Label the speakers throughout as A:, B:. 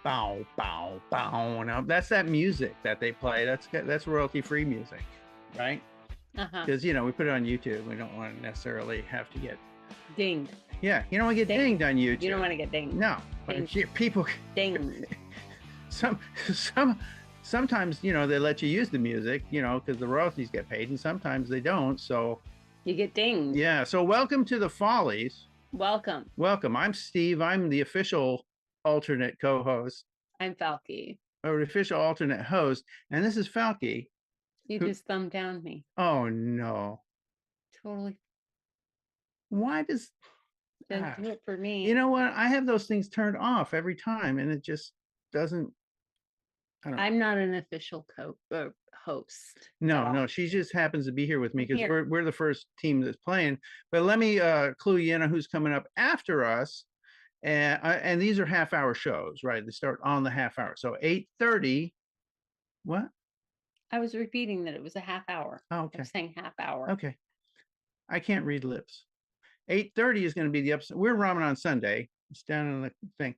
A: Bow, bow, bow. Now that's that music that they play. That's royalty-free music, right?
B: Uh-huh.
A: Because we put it on YouTube. We don't want to necessarily have to get
B: Dinged.
A: yeah. You don't want to get dinged on YouTube.
B: You don't want to get dinged.
A: No, but people
B: dinged.
A: Sometimes they let you use the music, because the royalties get paid, and sometimes they don't. So
B: you get dinged.
A: Yeah. So welcome to the Follies.
B: Welcome.
A: I'm Steve. I'm the official alternate co-host.
B: I'm Falky.
A: Or the official alternate host, and this is Falky.
B: You just thumbed down me.
A: Oh no.
B: Totally.
A: Why does
B: Didn't do it for me?
A: You know what? I have those things turned off every time, and it just doesn't.
B: I'm not an official host.
A: No, she just happens to be here with me because we're the first team that's playing. But let me clue you in on who's coming up after us, and these are half-hour shows, right? They start on the half hour, so 8:30. What?
B: I was repeating that it was a half hour.
A: Oh, okay.
B: I was saying half hour.
A: Okay. I can't read lips. 8:30 is going to be the episode. We're Ramen on Sunday. It's down in the thing.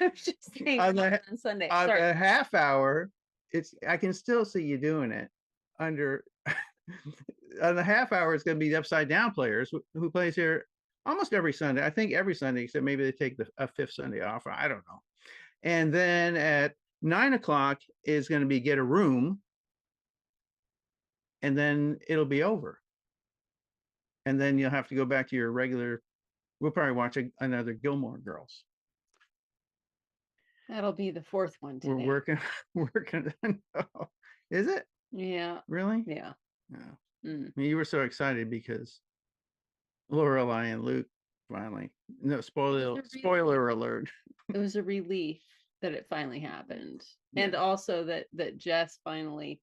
B: I was just saying on Sunday.
A: On a half hour, I can still see you doing it under on the half hour. It's going to be the Upside Down Players who plays here almost every Sunday. I think every Sunday, except maybe they take a fifth Sunday off. I don't know. And then at 9 o'clock is going to be Get a Room, and then it'll be over. And then you'll have to go back to your regular. We'll probably watch another Gilmore Girls.
B: That'll be the fourth one today.
A: We're working. Is it?
B: Yeah.
A: Really?
B: Yeah.
A: No. I mean, you were so excited because Lorelai and Luke finally. No, spoiler alert.
B: It was a relief that it finally happened. Yeah. And also that Jess finally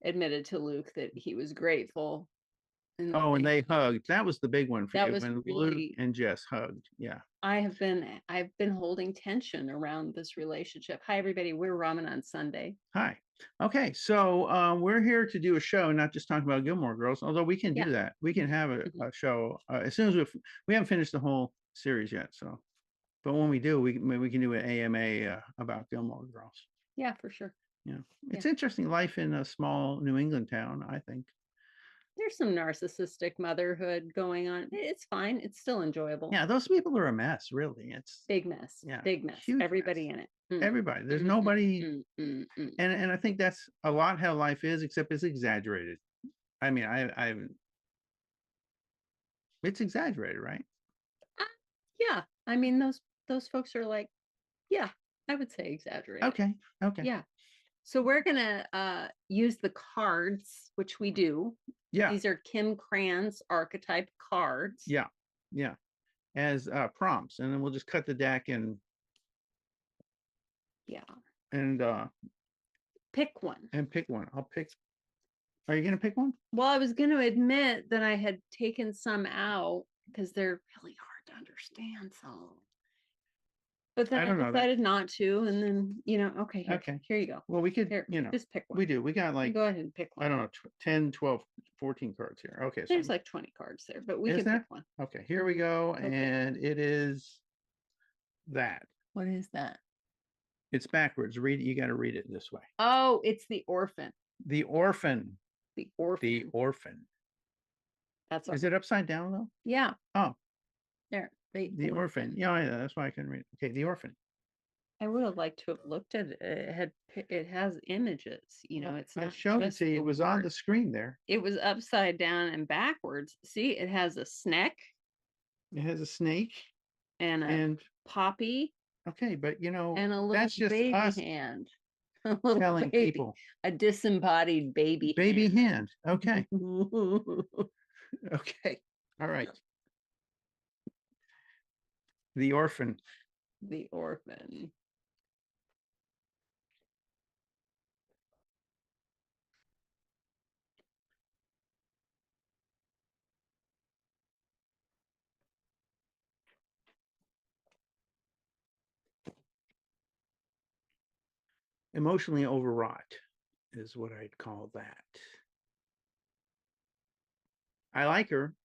B: admitted to Luke that he was grateful.
A: And they hugged. That was the big one for you when Luke and Jess hugged. Yeah. I've
B: been holding tension around this relationship. Hi, everybody. We're Ramen on Sunday.
A: Hi. Okay, so we're here to do a show, not just talk about Gilmore Girls, although we can do that. We can have a show as soon as we haven't finished the whole series yet. So, but when we do, we can do an AMA about Gilmore Girls.
B: Yeah, for sure.
A: Yeah, it's interesting life in a small New England town, I think.
B: There's some narcissistic motherhood going on. It's fine. It's still enjoyable.
A: Yeah, those people are a mess, really. It's
B: big mess. Yeah, big mess. Everybody in it.
A: Everybody. There's nobody. And I think that's a lot how life is, except it's exaggerated. I mean, it's exaggerated, right?
B: Yeah. I mean, those folks are like, yeah, I would say exaggerated.
A: Okay.
B: Yeah. So we're going to use the cards, which we do.
A: Yeah.
B: These are Kim Cran's archetype cards.
A: Yeah. As prompts. And then we'll just cut the deck and pick one. I'll pick. Are you going to pick one?
B: Well, I was going to admit that I had taken some out because they're really hard to understand. So but then I decided not to, and then, okay, here you go.
A: Well, we could,
B: just pick one.
A: We do. We got
B: go ahead and pick one.
A: I don't know, 10, 12, 14 cards here. Okay.
B: There's like 20 cards there, but we can pick one.
A: Okay, here we go. Okay. And it is that.
B: What is that?
A: It's backwards. Read it. You got to read it this way.
B: Oh, it's the orphan.
A: The orphan.
B: The orphan.
A: The orphan.
B: That's
A: Is it upside down though?
B: Yeah.
A: Oh.
B: There.
A: The orphan. Yeah, that's why I couldn't read it. Okay, the orphan.
B: I would have liked to have looked at it. It has images, it's not.
A: I showed it to you. It was on the screen there.
B: It was upside down and backwards. See, it has a snake.
A: It has a snake.
B: And poppy.
A: Okay, but and
B: a little
A: that's just
B: baby
A: us
B: hand.
A: Telling people.
B: A disembodied baby.
A: Baby hand. Okay. Okay. All right. The orphan.
B: The orphan.
A: Emotionally overwrought is what I'd call that. I like her.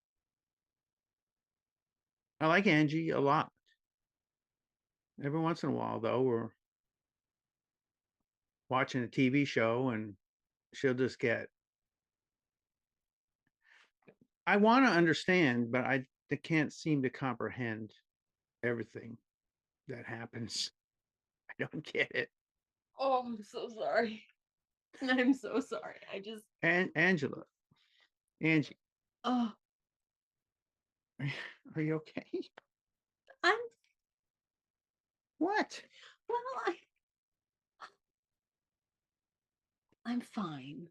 A: I like Angie a lot. Every once in a while, though, we're watching a TV show and she'll just get, I want to understand, but I can't seem to comprehend everything that happens. I don't get it.
B: Oh, I'm so sorry. I'm so sorry.
A: And Angela, Angie,
B: Oh,
A: are you okay?
B: I'm
A: What?
B: well, I'm fine.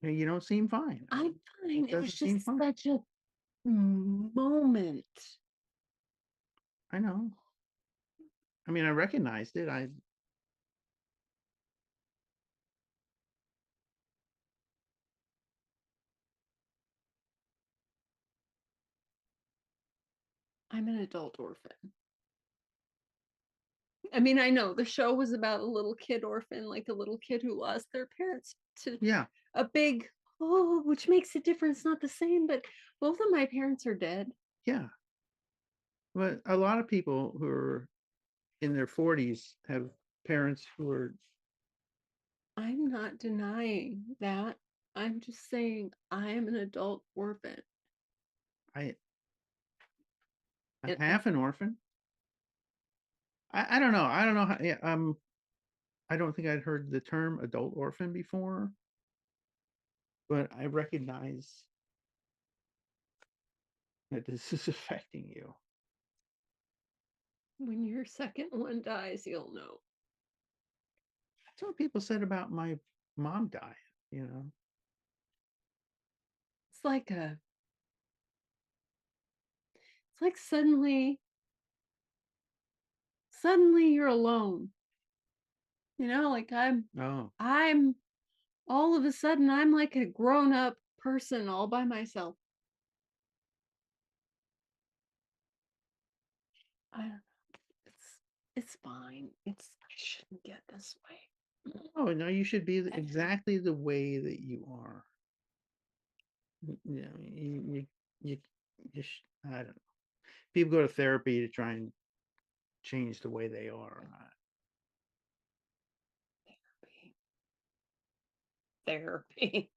A: You don't seem fine.
B: I'm fine. It was
A: Doesn't seem
B: just
A: fine.
B: such a moment.
A: I know. I mean, I recognized it.
B: I'm an adult orphan. I mean, I know the show was about a little kid orphan, like a little kid who lost their parents to a big, which makes it different. It's not the same, but both of my parents are dead.
A: Yeah. But a lot of people who are in their 40s have parents who are.
B: I'm not denying that. I'm just saying I am an adult orphan.
A: I'm half an orphan. I don't know. I don't know how, yeah, I don't think I'd heard the term adult orphan before, but I recognize that this is affecting you.
B: When your second one dies, you'll know.
A: That's what people said about my mom dying, you know.
B: It's like suddenly you're alone. You know, like I'm all of a sudden I'm like a grown-up person all by myself. I don't know. It's fine. I shouldn't get this way.
A: Oh no, you should be exactly the way that you are. You, I don't know. People go to therapy to try and change the way they are.
B: Therapy.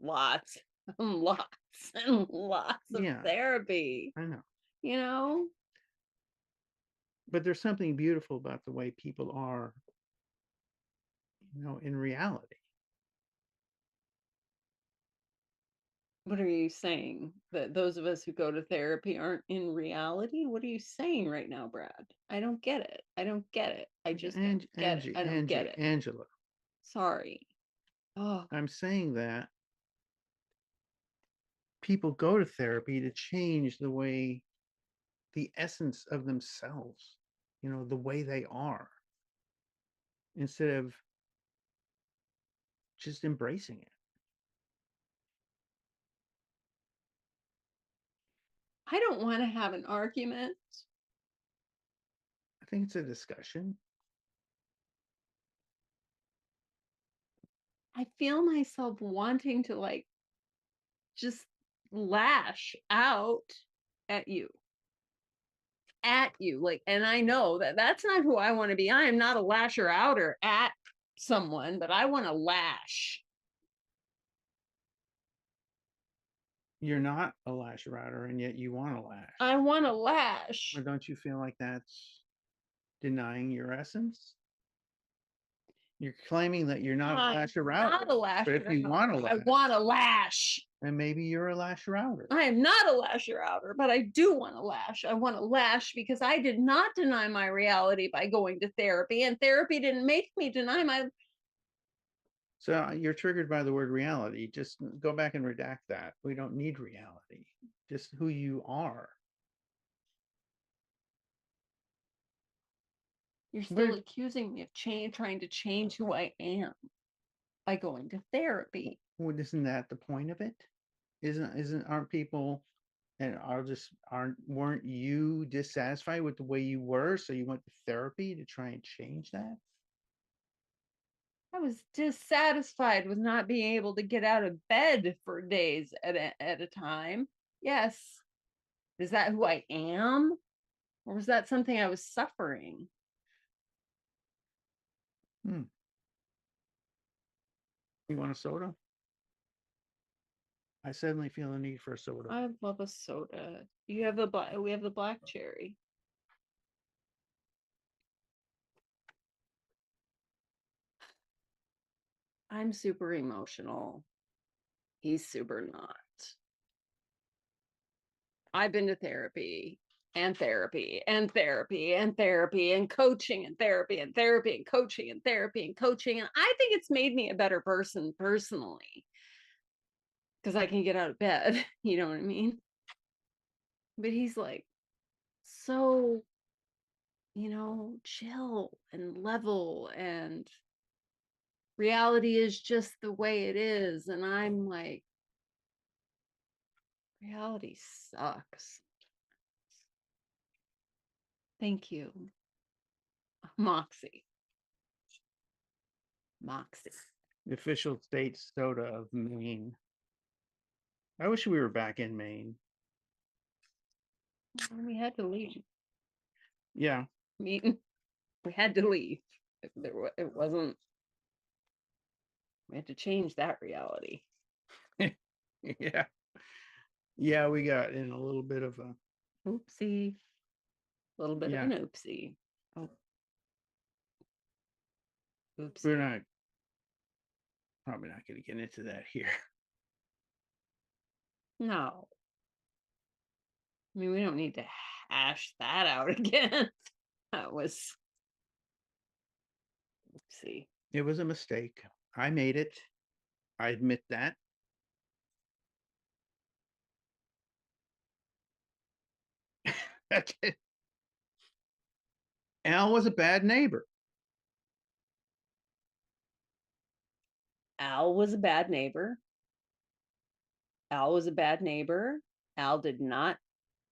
B: Lots and lots and lots of therapy.
A: I know.
B: You know?
A: But there's something beautiful about the way people are, in reality.
B: What are you saying? That those of us who go to therapy aren't in reality? What are you saying right now, Brad? I don't get it. I don't get it. I just don't get it. I don't get it.
A: Angela.
B: Sorry. Oh.
A: I'm saying that people go to therapy to change the essence of themselves, the way they are, instead of just embracing it.
B: I don't want to have an argument.
A: I think it's a discussion.
B: I feel myself wanting to just lash out at you. And I know that that's not who I want to be. I am not a lasher outer at someone, but I want to lash.
A: You're not a lash router, and yet you want to lash.
B: I want to lash.
A: Or don't you feel like that's denying your essence? You're claiming that you're not a lasher router.
B: Not a lasher.
A: But if you want to lash,
B: I want to lash.
A: And maybe you're a lasher outer.
B: I am not a lasher outer, but I do want to lash. I want to lash because I did not deny my reality by going to therapy, and therapy didn't make me deny my.
A: So you're triggered by the word reality. Just go back and redact that. We don't need reality. Just who you are.
B: You're still accusing me of trying to change who I am by going to therapy.
A: Well, isn't that the point of it? Aren't people and weren't you dissatisfied with the way you were, so you went to therapy to try and change that?
B: I was dissatisfied with not being able to get out of bed for days at a time. Yes. Is that who I am? Or was that something I was suffering?
A: You want a soda? I suddenly feel a need for a soda.
B: I love a soda. You have the black. We have the black cherry. I'm super emotional. He's super not. I've been to therapy and therapy and therapy and therapy and coaching and therapy and therapy and coaching and therapy and coaching. And I think it's made me a better person personally because I can get out of bed. You know what I mean? But he's like so, chill and level, and reality is just the way it is. And I'm like, reality sucks. Thank you, Moxie.
A: The official state soda of Maine. I wish we were back in Maine.
B: We had to leave.
A: Yeah.
B: I mean, we had to leave. It wasn't. We had to change that reality.
A: Yeah. Yeah, we got in a little bit of a
B: oopsie. A little bit of an oopsie. Oh. Oops.
A: We're probably not going to get into that here.
B: No. I mean, we don't need to hash that out again. That was. Oopsie.
A: It was a mistake. I made it. I admit that. That's it. Al was a bad neighbor.
B: Al was a bad neighbor. Al was a bad neighbor. Al did not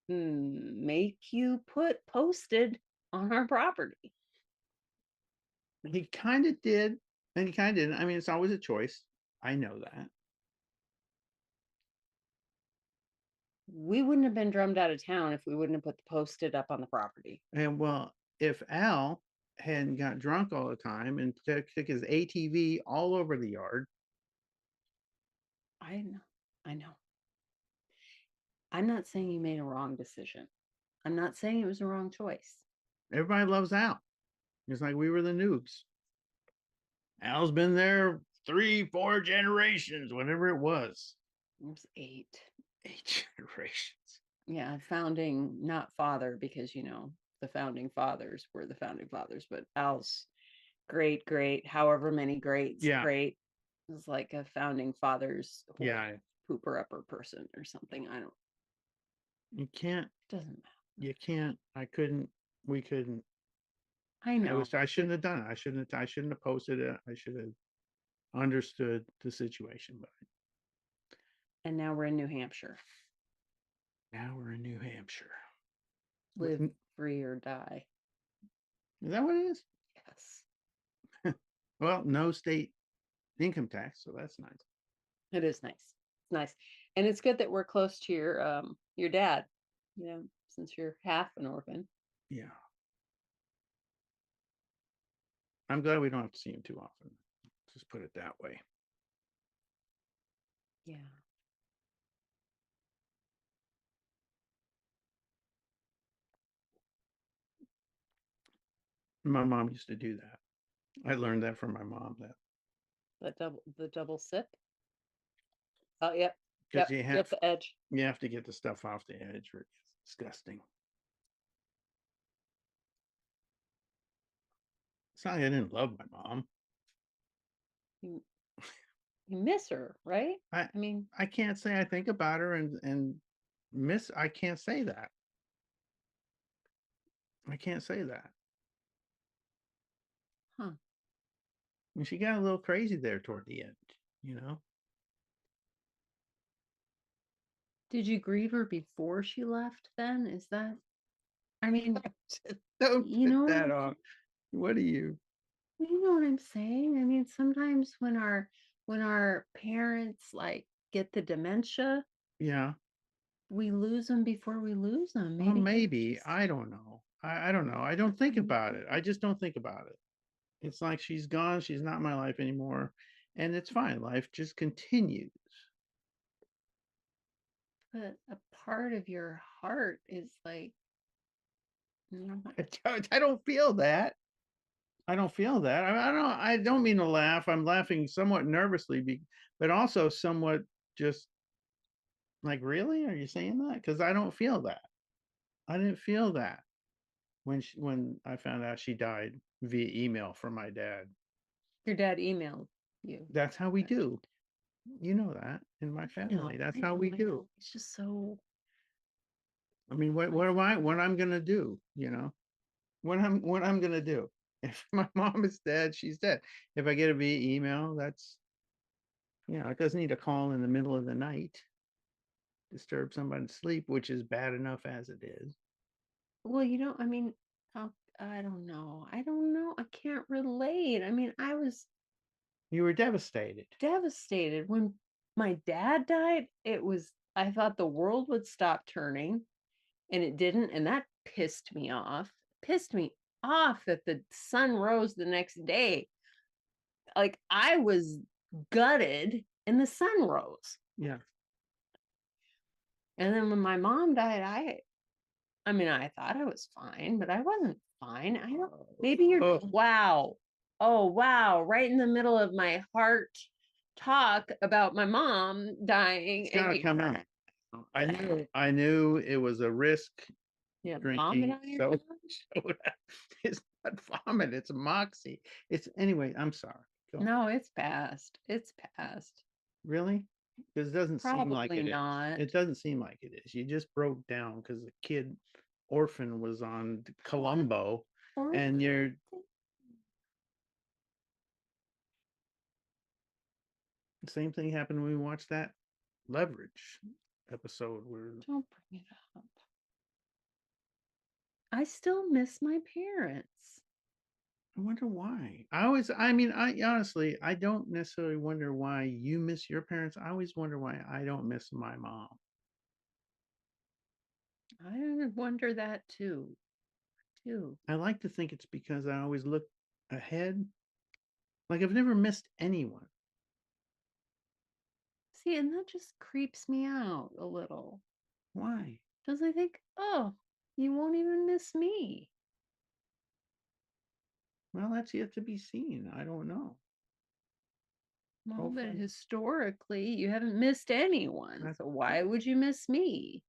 B: make you put posted on our property.
A: He kind of did, and he kind of didn't. I mean, it's always a choice. I know that.
B: We wouldn't have been drummed out of town if we wouldn't have put the posted up on the property.
A: And well, if Al hadn't got drunk all the time and took his ATV all over the yard.
B: I know. I'm not saying you made a wrong decision. I'm not saying it was a wrong choice.
A: Everybody loves Al. It's like we were the noobs. Al's been there 3-4 generations, whatever it was.
B: It was 8
A: generations.
B: Yeah, founding, not father, because the founding fathers were the founding fathers, but Al's great, however many greats, great. It was like a founding fathers pooper upper person or something. I don't.
A: You can't.
B: It doesn't matter.
A: You can't. I couldn't. We couldn't.
B: I know.
A: I shouldn't have done it. I shouldn't have posted it. I should have understood the situation. But
B: and now we're in New Hampshire. Live free or die.
A: Is that what it is?
B: Yes.
A: Well, no state income tax, so that's nice.
B: It is nice. It's nice, and it's good that we're close to your dad. Since you're half an orphan.
A: Yeah. I'm glad we don't have to see him too often. Just put it that way.
B: Yeah.
A: My mom used to do that. I learned that from my mom.
B: The double sip. Oh, yep.
A: Because you have
B: the edge.
A: You have to get the stuff off the edge, or it's disgusting. It's not like I didn't love my mom.
B: You miss her, right?
A: I mean, I can't say I think about her and miss. I can't say that. I can't say that.
B: Huh.
A: And she got a little crazy there toward the end,
B: Did you grieve her before she left then? Is that, I mean,
A: don't put that on. What do you?
B: You know what I'm saying? I mean, sometimes when our parents like get the dementia.
A: Yeah.
B: we lose them before we lose them.
A: Well,
B: Maybe
A: maybe. I don't know. I don't know. I don't think about it. I just don't think about it. It's like she's gone. She's not my life anymore. And it's fine. Life just continues.
B: but a part of your heart is like,
A: I don't feel that. I don't feel that. I don't mean to laugh. I'm laughing somewhat nervously, but also somewhat just like, really? Are you saying that? Because I don't feel that. I didn't feel that when I found out she died via email from my dad.
B: your dad emailed you.
A: That's how we do. You know that in my family. That's how we do.
B: It's just so.
A: I mean, what I'm gonna do, what I'm gonna do. If my mom is dead, she's dead. If I get it via email, that's, it doesn't need a call in the middle of the night, disturb somebody's sleep, which is bad enough as it is.
B: Well, I mean, I don't know. I don't know. I can't relate. I mean,
A: You were devastated.
B: devastated when my dad died. I thought the world would stop turning, and it didn't, and that pissed me off. Pissed me off that the sun rose the next day. Like, I was gutted and the sun rose.
A: Yeah.
B: And then when my mom died, I mean, I thought I was fine, but I wasn't fine. I don't, maybe you're, wow. Oh, wow. Right in the middle of my heart talk about my mom dying.
A: It's gotta come out. I knew it was a risk.
B: Yeah,
A: Drinking soda. It's not vomit, it's moxie. Anyway, I'm sorry.
B: No, it's past. It's past.
A: Really? Because it doesn't seem like it
B: not.
A: is. It doesn't seem like it is. You just broke down because the kid orphan was on Columbo, and you're. The same thing happened when we watched that Leverage episode where.
B: Don't bring it up. I still miss my parents.
A: I wonder why. I honestly, I don't necessarily wonder why you miss your parents. I always wonder why I don't miss my mom.
B: I wonder that too.
A: I like to think it's because I always look ahead. Like I've never missed anyone.
B: See, and that just creeps me out a little.
A: Why?
B: Because I think, oh, you won't even miss me.
A: Well, that's yet to be seen. I don't know.
B: Well, but historically, you haven't missed anyone. So why would you miss me?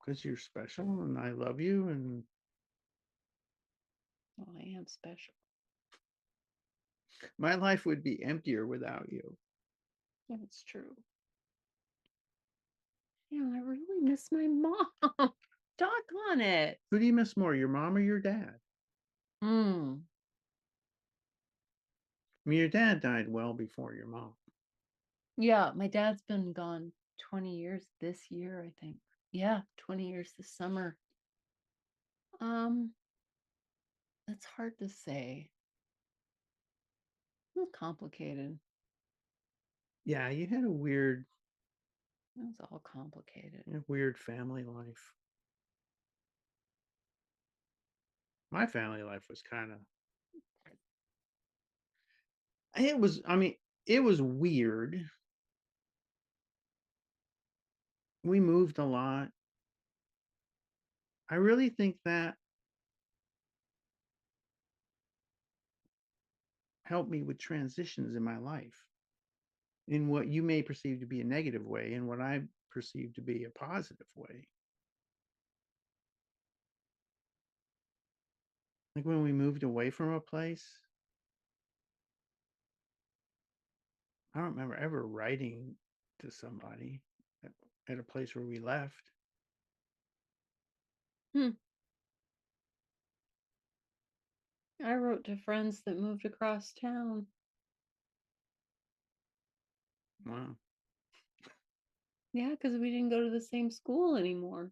A: Because you're special and I love you and.
B: Well, I am special.
A: My life would be emptier without you.
B: That's true. I really miss my mom. Doggone it.
A: Who do you miss more, your mom or your dad? I mean, your dad died well before your mom.
B: Yeah, my dad's been gone 20 years this year, I think. Yeah, 20 years this summer. That's hard to say. It's complicated.
A: Yeah, you had a weird.
B: It was all complicated.
A: Weird family life. My family life was kind of. It was weird. We moved a lot. I really think that helped me with transitions in my life in what you may perceive to be a negative way and what I perceive to be a positive way. Like when we moved away from a place, I don't remember ever writing to somebody at a place where we left.
B: I wrote to friends that moved across town.
A: Wow.
B: Yeah, because we didn't go to the same school anymore.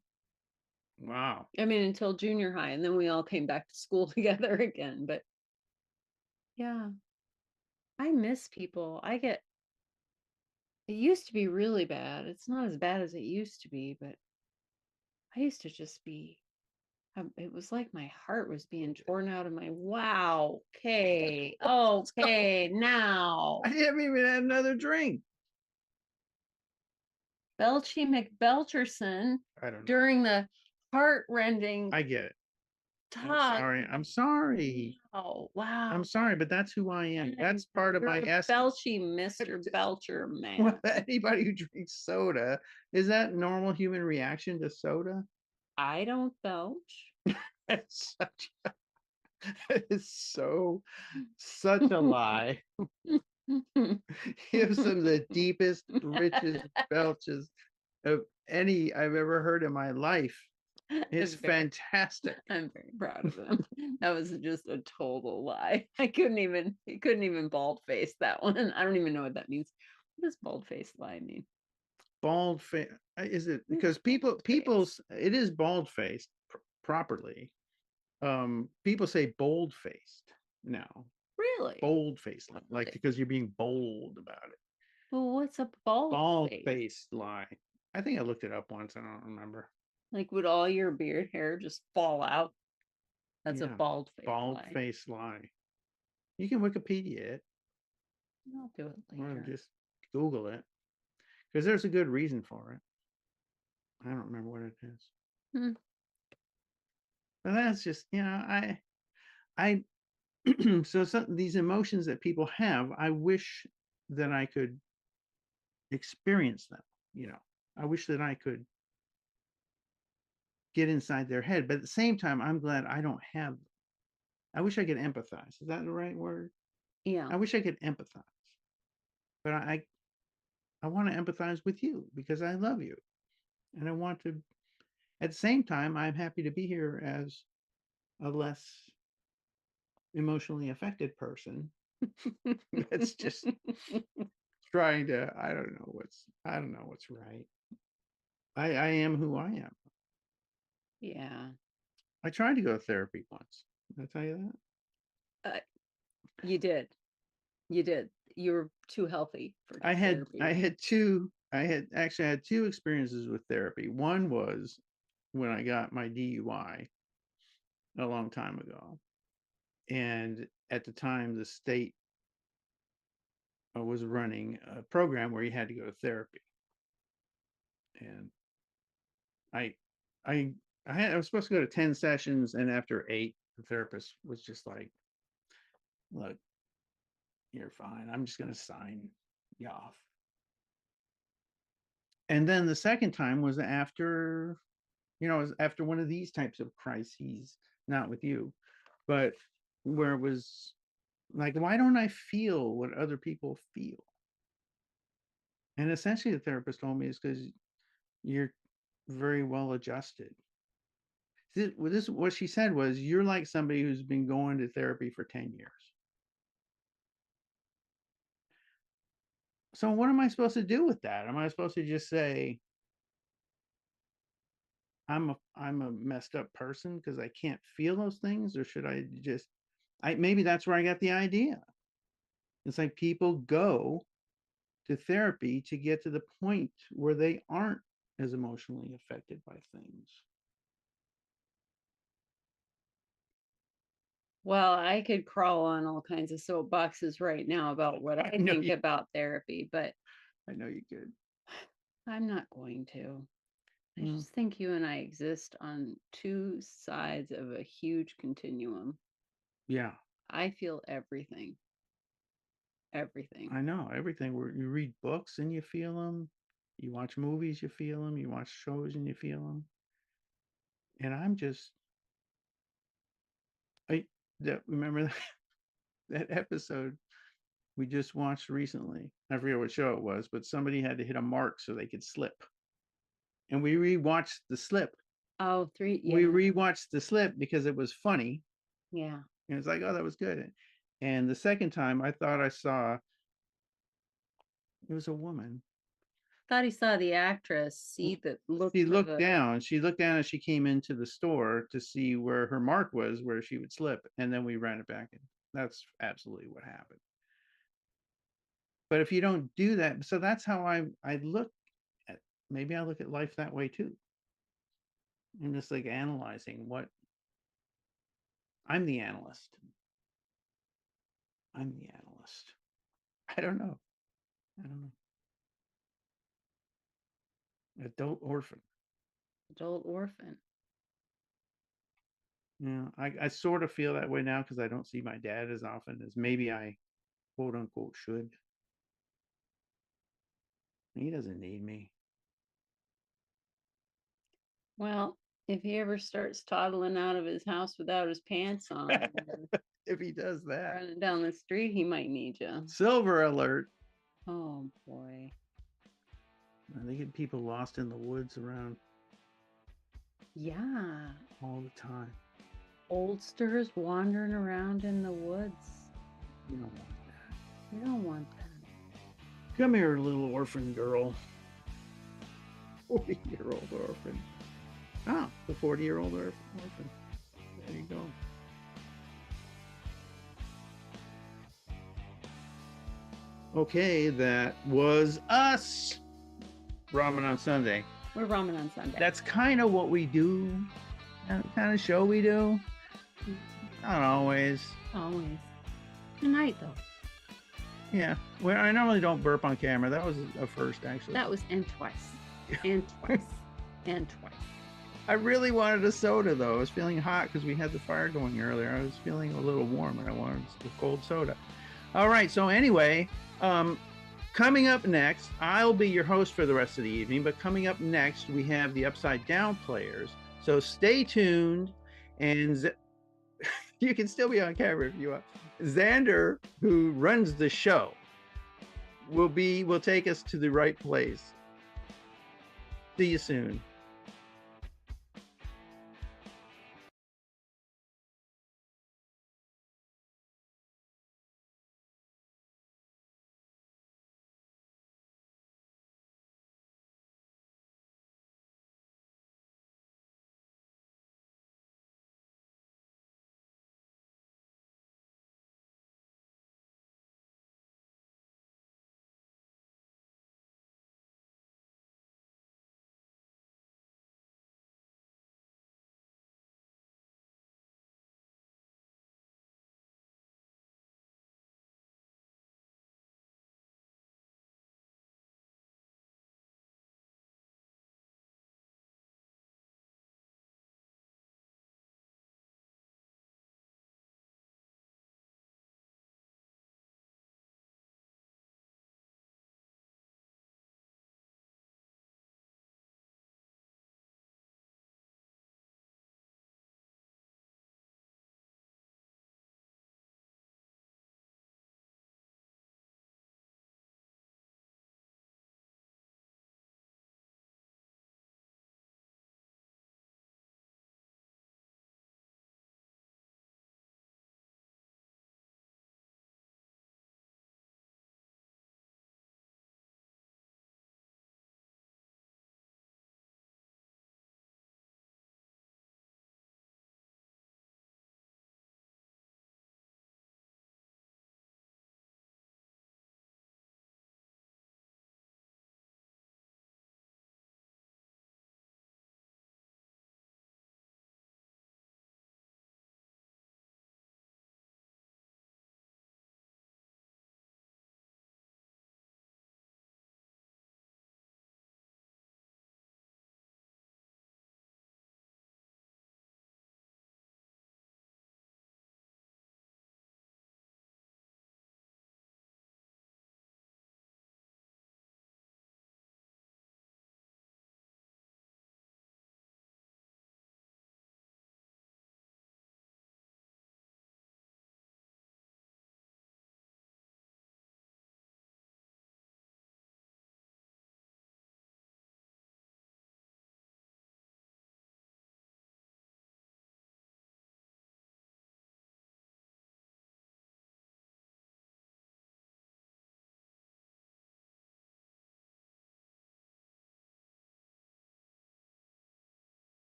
A: Wow.
B: I mean, until junior high, and then we all came back to school together again. But yeah, I miss people. It used to be really bad. It's not as bad as it used to be, but I used to just be, it was like my heart was being torn out of my, wow. Okay. Okay. Now.
A: I haven't even had another drink.
B: Belchy McBelcherson
A: I don't know.
B: during the heart-rending
A: I get it.
B: talk.
A: I'm sorry.
B: Oh, wow.
A: I'm sorry, but that's who I am. That's part of my essence.
B: Belchy Mr. Belcher, man.
A: Well, anybody who drinks soda, is that normal human reaction to soda?
B: I don't belch.
A: It's such it's such a lie. Gives them the deepest, richest belches of any I've ever heard in my life. It's fantastic.
B: I'm very proud of them. That was just a total lie. I couldn't even bald face that one. I don't even know what that means. What does bald face lie mean?
A: Bald face, is it because people's it is bald faced properly. People say bold faced now.
B: Really?
A: Bold faced, like because you're being bold about it.
B: Well, what's a bald
A: faced lie? I think I looked it up once. I don't remember.
B: Like, would all your beard hair just fall out? That's a bald face
A: bald
B: lie.
A: Face lie. You can Wikipedia it.
B: I'll do it later.
A: Or just Google it, because there's a good reason for it. I don't remember what it is. But that's just, I so these emotions that people have, I wish that I could experience them. I wish that I could get inside their head, but at the same time, I'm glad I don't have them. I wish I could empathize. Is that the right word?
B: Yeah.
A: I wish I could empathize, but I want to empathize with you because I love you, and I want to. At the same time, I'm happy to be here as a less emotionally affected person. That's just trying to. I don't know what's right. I am who I am.
B: Yeah.
A: I tried to go to therapy once. Did I tell you
B: that? You did. You were too healthy for
A: therapy. I had two experiences with therapy. One was when I got my DUI a long time ago. And at the time, the state was running a program where you had to go to therapy. And I was supposed to go to 10 sessions, and after 8, the therapist was just like, look, you're fine. I'm just going to sign you off. And then the second time was after, after one of these types of crises, not with you, but where it was like, why don't I feel what other people feel? And essentially the therapist told me it's because you're very well adjusted. What she said was, you're like somebody who's been going to therapy for 10 years. So what am I supposed to do with that? Am I supposed to just say, I'm a messed up person because I can't feel those things? Or should I just, maybe that's where I got the idea. It's like people go to therapy to get to the point where they aren't as emotionally affected by things.
B: Well, I could crawl on all kinds of soapboxes right now about what I think about therapy, but
A: I know you could.
B: I'm not going to. I just think you and I exist on two sides of a huge continuum.
A: Yeah.
B: I feel everything. Everything.
A: I know everything. You read books and you feel them. You watch movies, you feel them. You watch shows and you feel them. And I'm just, remember that episode we just watched recently. I forget what show it was, but somebody had to hit a mark so they could slip. And we rewatched the slip.
B: Oh, 3. Yeah.
A: We rewatched the slip because it was funny.
B: Yeah.
A: And it's like, oh, that was good. And the second time I thought I saw, it was a woman.
B: Thought he saw the actress
A: She looked down as she came into the store to see where her mark was, where she would slip, and then we ran it back in. That's absolutely what happened. But if you don't do that, so that's how I look at, maybe I look at life that way too. I'm just like analyzing what. I'm the analyst. I'm the analyst. I don't know. I don't know. Adult orphan.
B: Adult orphan.
A: Yeah, I sort of feel that way now because I don't see my dad as often as maybe I quote unquote should. He doesn't need me.
B: Well, if he ever starts toddling out of his house without his pants on,
A: if he does that,
B: running down the street, he might need you.
A: Silver alert.
B: Oh boy.
A: They get people lost in the woods around.
B: Yeah.
A: All the time.
B: Oldsters wandering around in the woods.
A: You don't want that.
B: You don't want that.
A: Come here, little orphan girl. 40-year-old orphan. Oh, the 40-year-old orphan. There you go. Okay, that was us. Ramen on Sunday.
B: We're Ramen on Sunday.
A: That's kind of what we do. That kind of show we do. Not always.
B: Always. Tonight, though.
A: Yeah. Well, I normally don't burp on camera. That was a first, actually.
B: That was and twice. And twice. And twice.
A: I really wanted a soda, though. I was feeling hot because we had the fire going earlier. I was feeling a little warm and I wanted a cold soda. All right. So anyway, coming up next, I'll be your host for the rest of the evening. But coming up next, we have the Upside Down Players. So stay tuned. And you can still be on camera if you want. Xander, who runs the show, will take us to the right place. See you soon.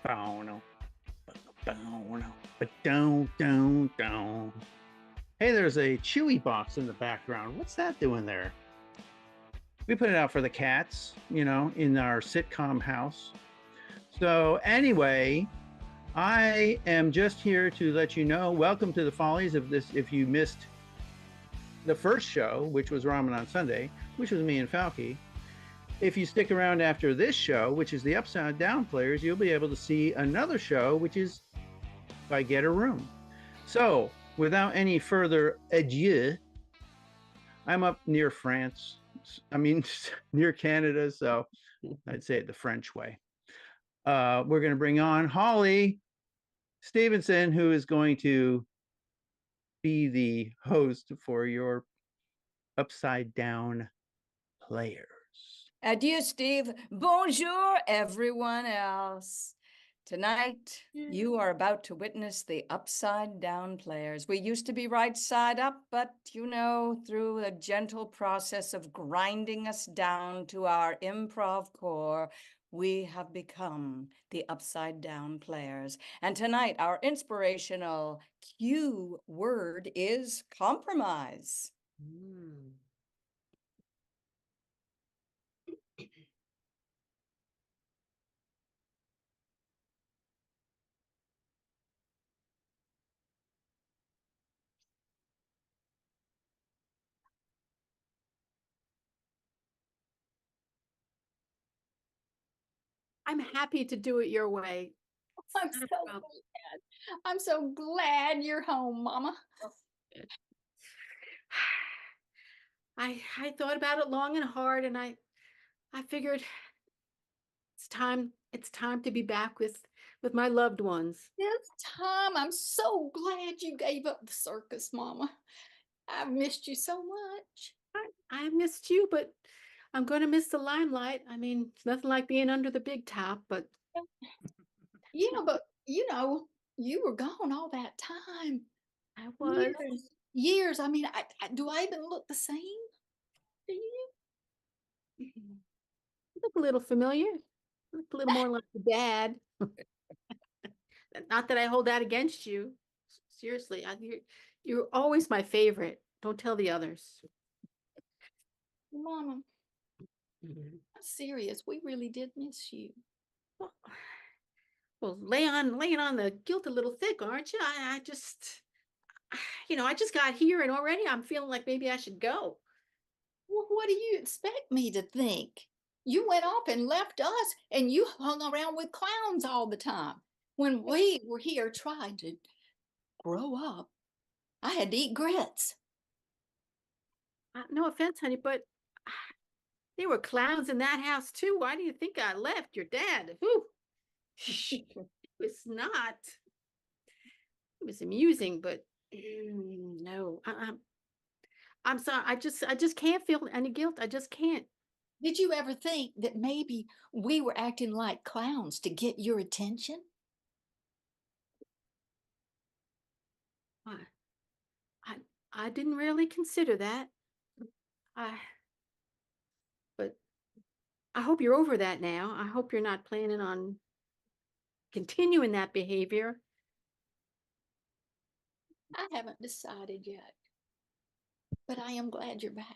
A: Bono. Bono. But don't. Hey, there's a Chewy box in the background. What's that doing there? We put it out for the cats, you know, in our sitcom house. So anyway, I am just here to let you know, welcome to the Follies of this. If you missed the first show, which was Ramen on Sunday, which was me and Falky, if you stick around after this show, which is the Upside Down Players, you'll be able to see another show, which is by Get a Room. So without any further adieu, I'm up near France. I mean, near Canada, so I'd say it the French way. We're going to bring on Holly Stevenson, who is going to be the host for your Upside Down Players.
C: Adieu, Steve. Bonjour, everyone else. Tonight, you are about to witness the Upside Down Players. We used to be right side up, but you know, through a gentle process of grinding us down to our improv core, we have become the Upside Down Players. And tonight, our inspirational cue word is compromise.
B: I'm happy to do it your way.
C: I'm so glad. I'm so glad you're home, Mama.
B: I thought about it long and hard, and I figured it's time to be back with my loved ones.
C: It's time. I'm so glad you gave up the circus, Mama. I've missed you so much.
B: I missed you, but I'm going to miss the limelight. I mean, it's nothing like being under the big top, but
C: yeah, but you know, you were gone all that time.
B: I was
C: years. I mean, do I even look the same? Do you?
B: Look a little familiar. Look a little more like your dad. Not that I hold that against you. Seriously, you're always my favorite. Don't tell the others.
C: Mama, I'm serious. We really did miss you.
B: Well, laying on the guilt a little thick, aren't you? I just, I just got here and already I'm feeling like maybe I should go.
C: Well, what do you expect me to think? You went off and left us, and you hung around with clowns all the time. When we were here trying to grow up, I had to eat grits.
B: No offense, honey, but there were clowns in that house too. Why do you think I left your dad? Whew. It's not. It was amusing, but no. I'm sorry. I just can't feel any guilt. I just can't.
C: Did you ever think that maybe we were acting like clowns to get your attention?
B: I didn't really consider that. But I hope you're over that now. I hope you're not planning on continuing that behavior.
C: I haven't decided yet, but I am glad you're back.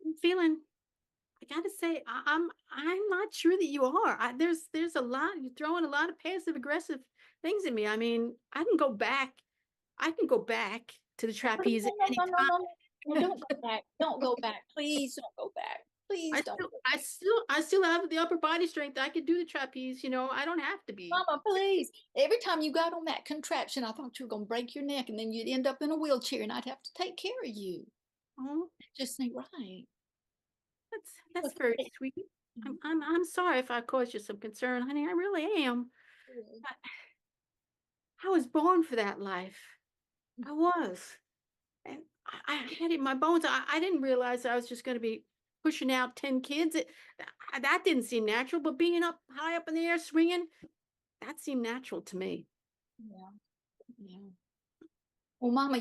B: I'm feeling, I gotta say, I'm not sure that you are. There's a lot, you're throwing a lot of passive aggressive things at me. I mean, I can go back to the trapeze at any time.
C: No, don't go back. Don't go back. Please don't go back. Please don't.
B: I still have the upper body strength. I could do the trapeze, I don't have to be.
C: Mama, please. Every time you got on that contraption, I thought you were going to break your neck and then you'd end up in a wheelchair and I'd have to take care of you.
B: Oh,
C: it just ain't right.
B: That's very sweet. I'm sorry if I caused you some concern, honey. I really am. I was born for that life. I was. And I had it in my bones. I didn't realize I was just going to be pushing out 10 kids. That didn't seem natural, but being up high up in the air swinging, that seemed natural to me.
C: Yeah. Well, Mama,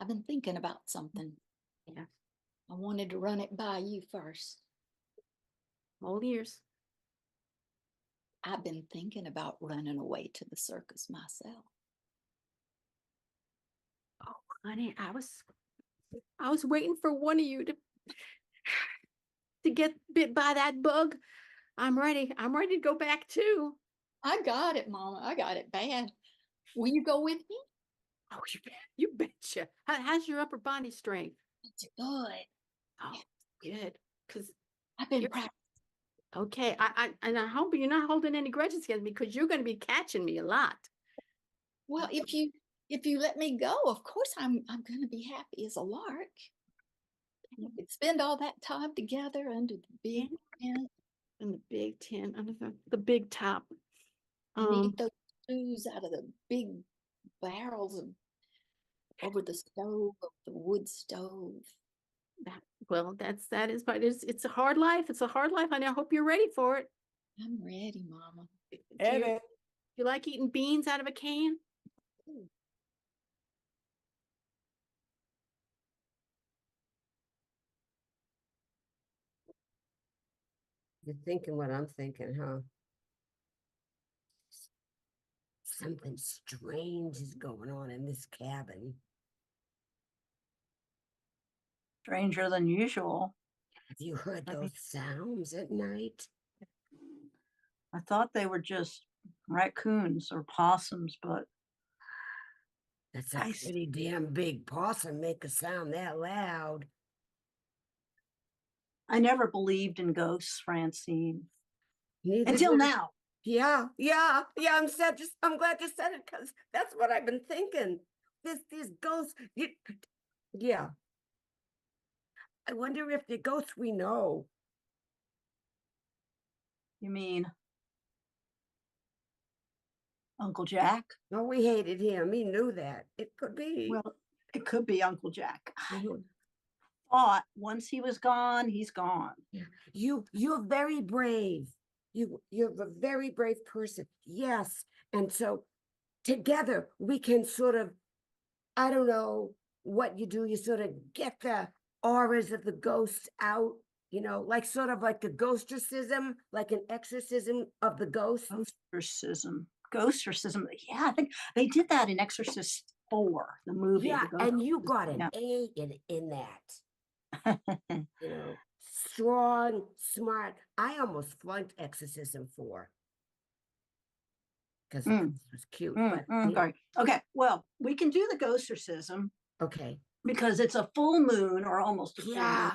C: I've been thinking about something.
B: Yeah.
C: I wanted to run it by you first.
B: All ears.
D: I've been thinking about running away to the circus myself.
B: Oh, honey, I was waiting for one of you to get bit by that bug. I'm ready. I'm ready to go back too.
D: I got it, Mama. I got it bad. Will you go with me?
B: Oh, you betcha. How's your upper body strength?
D: It's good.
B: Oh, good. Because
D: I've been practicing.
B: Okay, and I hope you're not holding any grudges against me because you're going to be catching me a lot.
D: Well, if you let me go, of course I'm going to be happy as a lark. We could spend all that time together under the big tent.
B: And the big tent, under the big top.
D: And eat those stews out of the big barrels over the stove, the wood stove.
B: That is, but it's a hard life. It's a hard life, and I hope you're ready for it.
D: I'm ready, Mama.
B: Do you like eating beans out of a can?
D: Ooh.
E: You're thinking what I'm thinking, huh? Something strange is going on in this cabin.
F: Stranger than usual.
E: Have you heard those sounds at night?
F: I thought they were just raccoons or possums, but
E: that's a pretty damn big possum make a sound that loud.
F: I never believed in ghosts, Francine.
E: Until now. Yeah. I'm glad you said it because that's what I've been thinking. These ghosts. Yeah. I wonder if the ghosts we know.
F: You mean Uncle Jack?
E: No, we hated him. He knew that. It could be.
F: Well, it could be Uncle Jack. Thought once he was gone, he's gone.
E: Yeah. You're very brave. You're a very brave person. Yes. And so together we can sort of, I don't know what you do. You sort of get the auras of the ghosts out, like sort of like a ghostricism, like an exorcism of the ghosts.
F: Ghostricism. Yeah, I think they did that in Exorcist 4, the movie.
E: Yeah, and you got an A in that. Strong, smart. I almost flunked Exorcism 4 because it was cute.
F: Okay, well, we can do the ghostricism.
E: Okay.
F: Because it's a full moon or almost a full moon.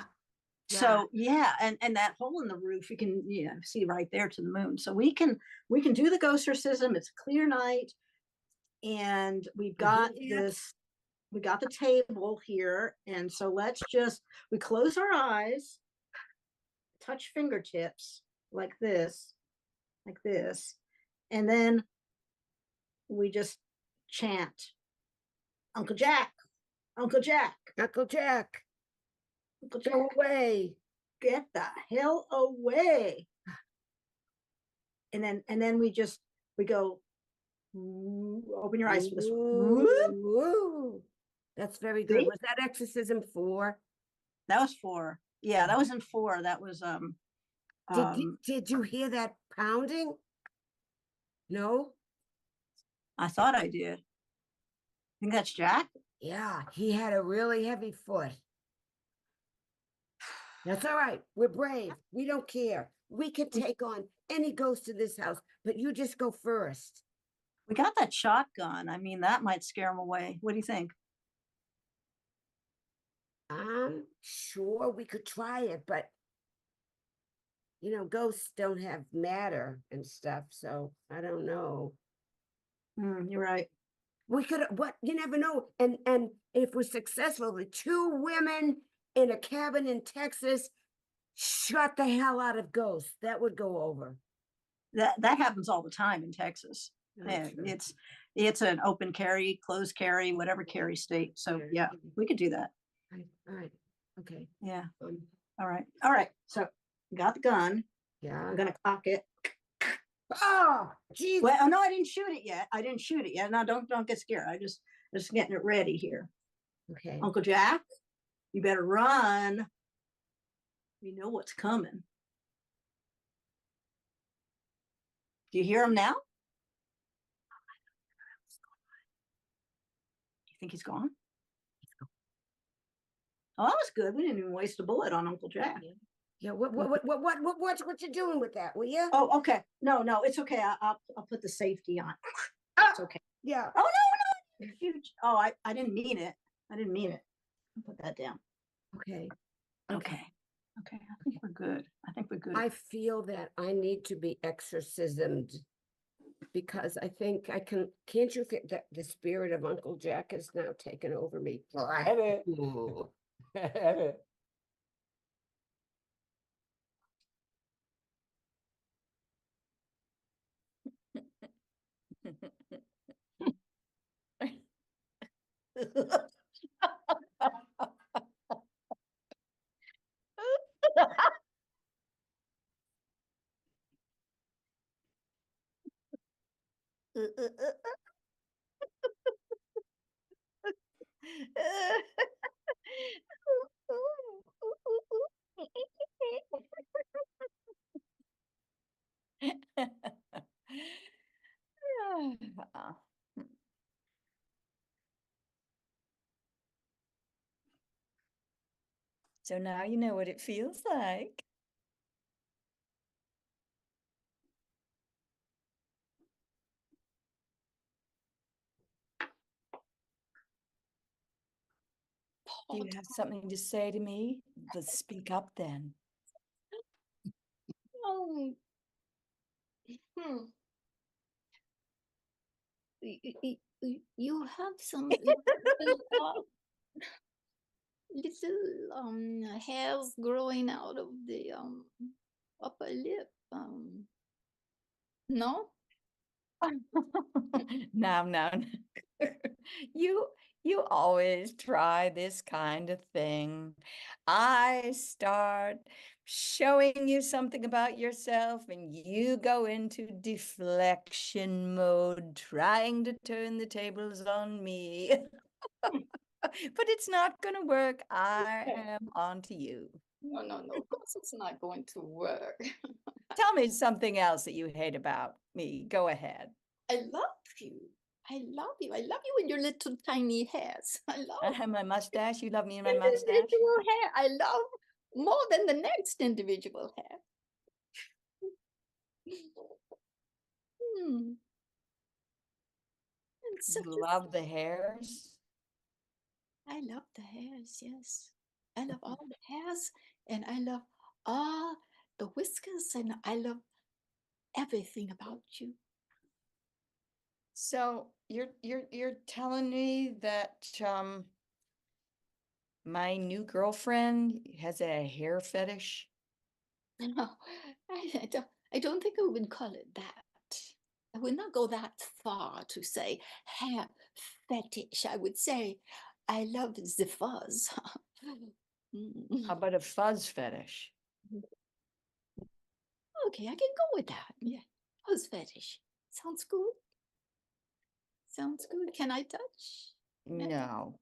F: So and that hole in the roof you can see right there to the moon. So we can do the ghostricism. It's a clear night, and we've got this. We got the table here, and so we close our eyes, touch fingertips like this, and then we just chant, Uncle Jack, Uncle Jack,
E: Uncle Jack, go away,
F: get the hell away. And then we go, open your eyes for this.
E: Woo. That's very good. Was that Exorcism 4?
F: That was 4. Yeah, that was in 4. That was
E: did you hear that pounding? No?
F: I thought I did. Think that's Jack?
E: Yeah, he had a really heavy foot. That's all right. We're brave. We don't care. We can take on any ghost in this house, but you just go first.
F: We got that shotgun. I mean, that might scare him away. What do you think?
E: I'm sure we could try it, but ghosts don't have matter and stuff, so I don't know.
F: You're right.
E: We could, you never know. And if we're successful, the 2 women in a cabin in Texas shut the hell out of ghosts. That would go over.
F: That happens all the time in Texas. It's an open carry, closed carry, whatever carry state. So yeah, we could do that.
E: All right. Okay.
F: Yeah. All right. So got the gun.
E: Yeah.
F: I'm gonna cock it.
E: Oh, geez.
F: Well, no, I didn't shoot it yet. No, don't get scared. I just getting it ready here.
E: Okay.
F: Uncle Jack, you better run. You know what's coming. Do you hear him now? You think he's gone? Oh, that was good. We didn't even waste a bullet on Uncle Jack.
E: Yeah, what you doing with that, will you?
F: Oh, okay. No, it's okay. I'll put the safety on. It's okay.
E: Yeah.
F: Oh no, huge. Oh, I didn't mean it. I didn't mean it. I'll put that down.
E: Okay.
F: Okay. I think we're good. I think we're good.
E: I feel that I need to be exorcismed because I think I can't you feel that the spirit of Uncle Jack has now taken over me? Ooh.
C: So now you know what it feels like. Do you have something to say to me? Let's speak up then.
D: Oh, you have some little hairs growing out of the upper lip. No?
C: No. You always try this kind of thing. I start showing you something about yourself and you go into deflection mode, trying to turn the tables on me. But it's not going to work. I am on to you.
D: No. Of course it's not going to work.
C: Tell me something else that you hate about me. Go ahead.
D: I love you. I love you. I love you in your little tiny hairs. I love
C: My mustache. You love me in my
D: your
C: mustache?
D: individual hair. I love more than the next individual hair.
C: You love the hairs?
D: I love the hairs, yes. I love all the hairs, and I love all the whiskers, and I love everything about you.
C: So you're telling me that my new girlfriend has a hair fetish?
D: No, I don't think I would call it that. I would not go that far to say hair fetish. I would say I love the fuzz.
C: How about a fuzz fetish?
D: Okay, I can go with that. Yeah, fuzz fetish. Sounds good. Sounds good. Can I touch?
C: No.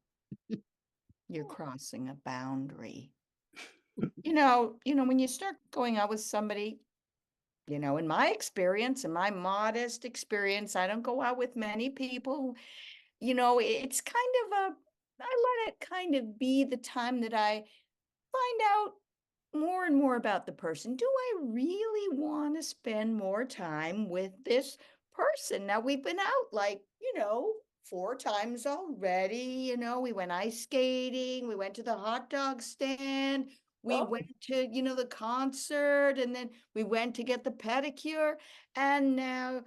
C: You're crossing a boundary. You know, when you start going out with somebody, in my experience, in my modest experience, I don't go out with many people. It's kind of I let it kind of be the time that I find out more and more about the person. Do I really want to spend more time with this person? Now, we've been out 4 times already. We went ice skating, we went to the hot dog stand, we went to, the concert, and then we went to get the pedicure. And now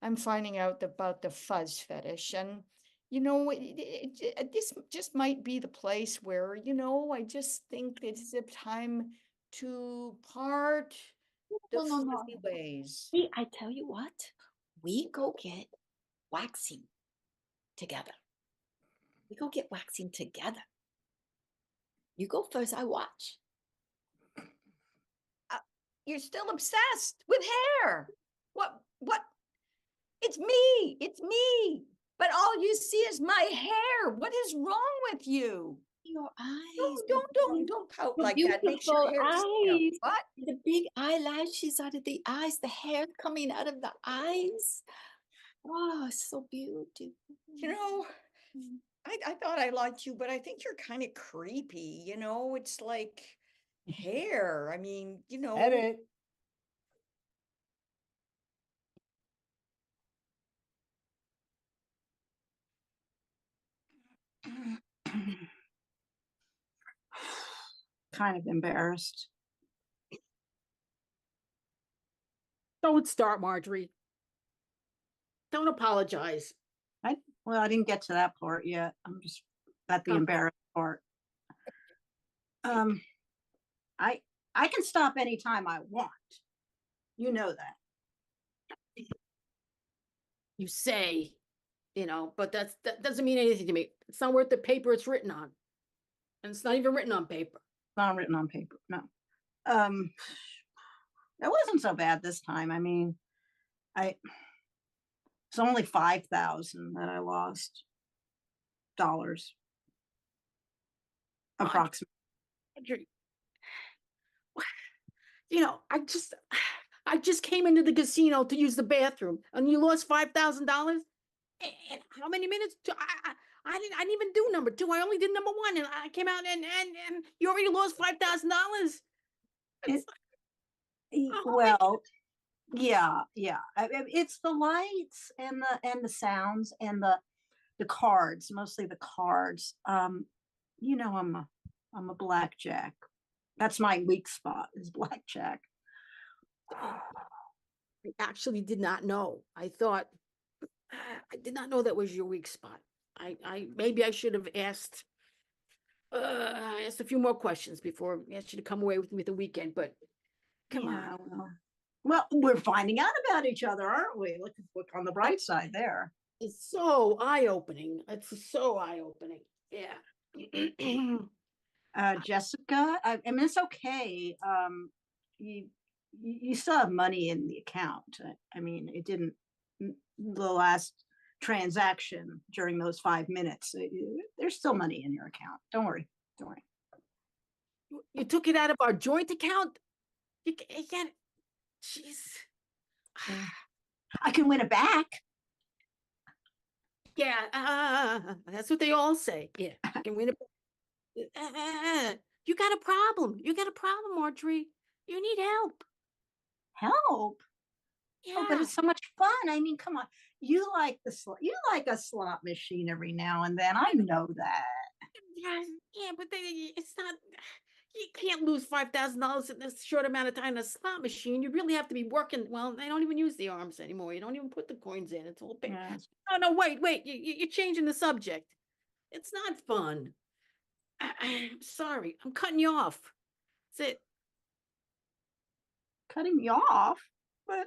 C: I'm finding out about the fuzz fetish. And this just might be the place where, I just think it's the time to part the fuzzy ways.
D: See, I tell you what, we go get waxing together. We go get waxing together. You go first, I watch.
C: You're still obsessed with hair. What? It's me. But all you see is my hair. What is wrong with you?
D: your eyes.
C: Don't pout
D: Your
C: like that. Makes your
D: beautiful
C: hair stand up.
D: eyes.
C: What?
D: The big eyelashes out of the eyes, the hair coming out of the eyes. Oh, so beautiful.
C: You know, I thought I liked you, but I think you're kind of creepy. It's like hair. I mean,
G: Edit.
F: Kind of embarrassed.
H: Don't start, Marjorie. Don't apologize.
F: Well, I didn't get to that part yet. I'm just at the
H: Okay.
F: embarrassed part. I can stop anytime I want. You know that.
H: You say, but that doesn't mean anything to me. It's not worth the paper it's written on. And it's not even written on paper.
F: It's not written on paper. No. It wasn't so bad this time. I mean, it's only 5,000 that I lost dollars. Approximately.
H: I just came into the casino to use the bathroom, and you lost $5,000. And how many minutes? I didn't even do number 2. I only did number 1, and I came out and you already lost $5,000.
F: Well, yeah. It's the lights and the sounds and the cards, mostly the cards. I'm a blackjack. That's my weak spot is blackjack.
H: I actually did not know. I did not know that was your weak spot. Maybe I should have asked a few more questions before I asked you to come away with me the weekend, but come on.
F: Well, we're finding out about each other, aren't we? Look on the bright side there.
H: It's so eye-opening. It's so eye-opening. Yeah.
F: Jessica, I mean, it's okay. You still have money in the account. I mean, it didn't, the last transaction during those 5 minutes, there's still money in your account. Don't worry.
H: You took it out of our joint account? You can't, jeez.
F: I can win it back.
H: Yeah, that's what they all say. Yeah, I can win it back. You got a problem. You got a problem, Marjorie. You need help.
F: Help?
H: Yeah.
F: Oh, but it's so much fun. I mean, come on. You like a slot machine every now and then. I know that.
H: Yeah, but it's not. You can't lose $5,000 in this short amount of time in a slot machine. You really have to be working. Well, they don't even use the arms anymore. You don't even put the coins in. It's all big.
F: Yes.
H: Oh no! Wait! You're changing the subject. It's not fun. I'm sorry. I'm cutting you off. That's it.
F: Cutting me off? But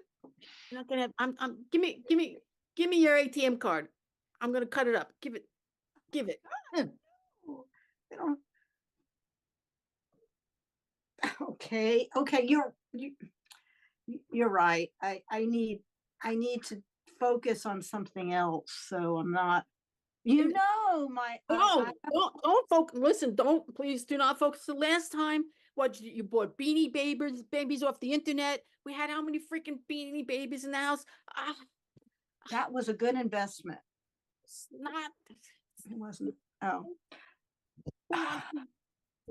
H: You're not gonna. Give me your ATM card. I'm gonna cut it up. Give it.
F: Okay, you're right. I need to focus on something else, so I'm not.
H: Don't focus. Listen, please do not focus. The last time, what you bought Beanie babies off the internet. We had how many freaking Beanie Babies in the house?
F: That was a good investment.
H: It's not.
F: It wasn't. Oh.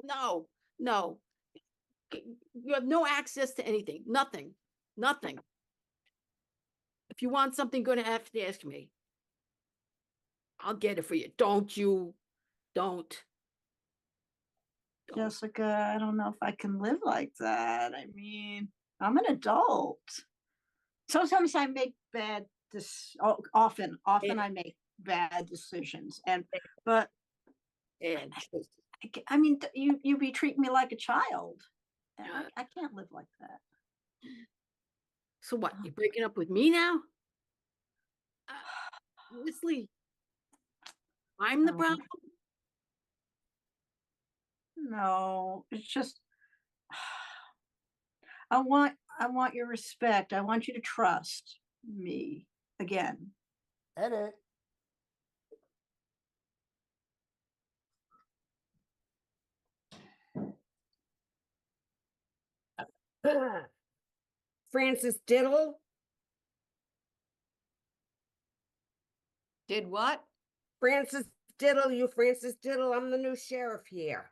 H: No. You have no access to anything. Nothing. If you want something, you're gonna have to ask me. I'll get it for you. Don't.
F: Jessica, I don't know if I can live like that. I mean, I'm an adult. Sometimes I make often I make bad decisions. But I mean, you be treating me like a child. I can't live like that.
H: So what? You breaking up with me now? Honestly, I'm the problem.
F: No, it's just I want your respect. I want you to trust me again.
G: Edit.
E: Francis Diddle.
C: Did what?
E: Francis Diddle, you Francis Diddle, I'm the new sheriff here.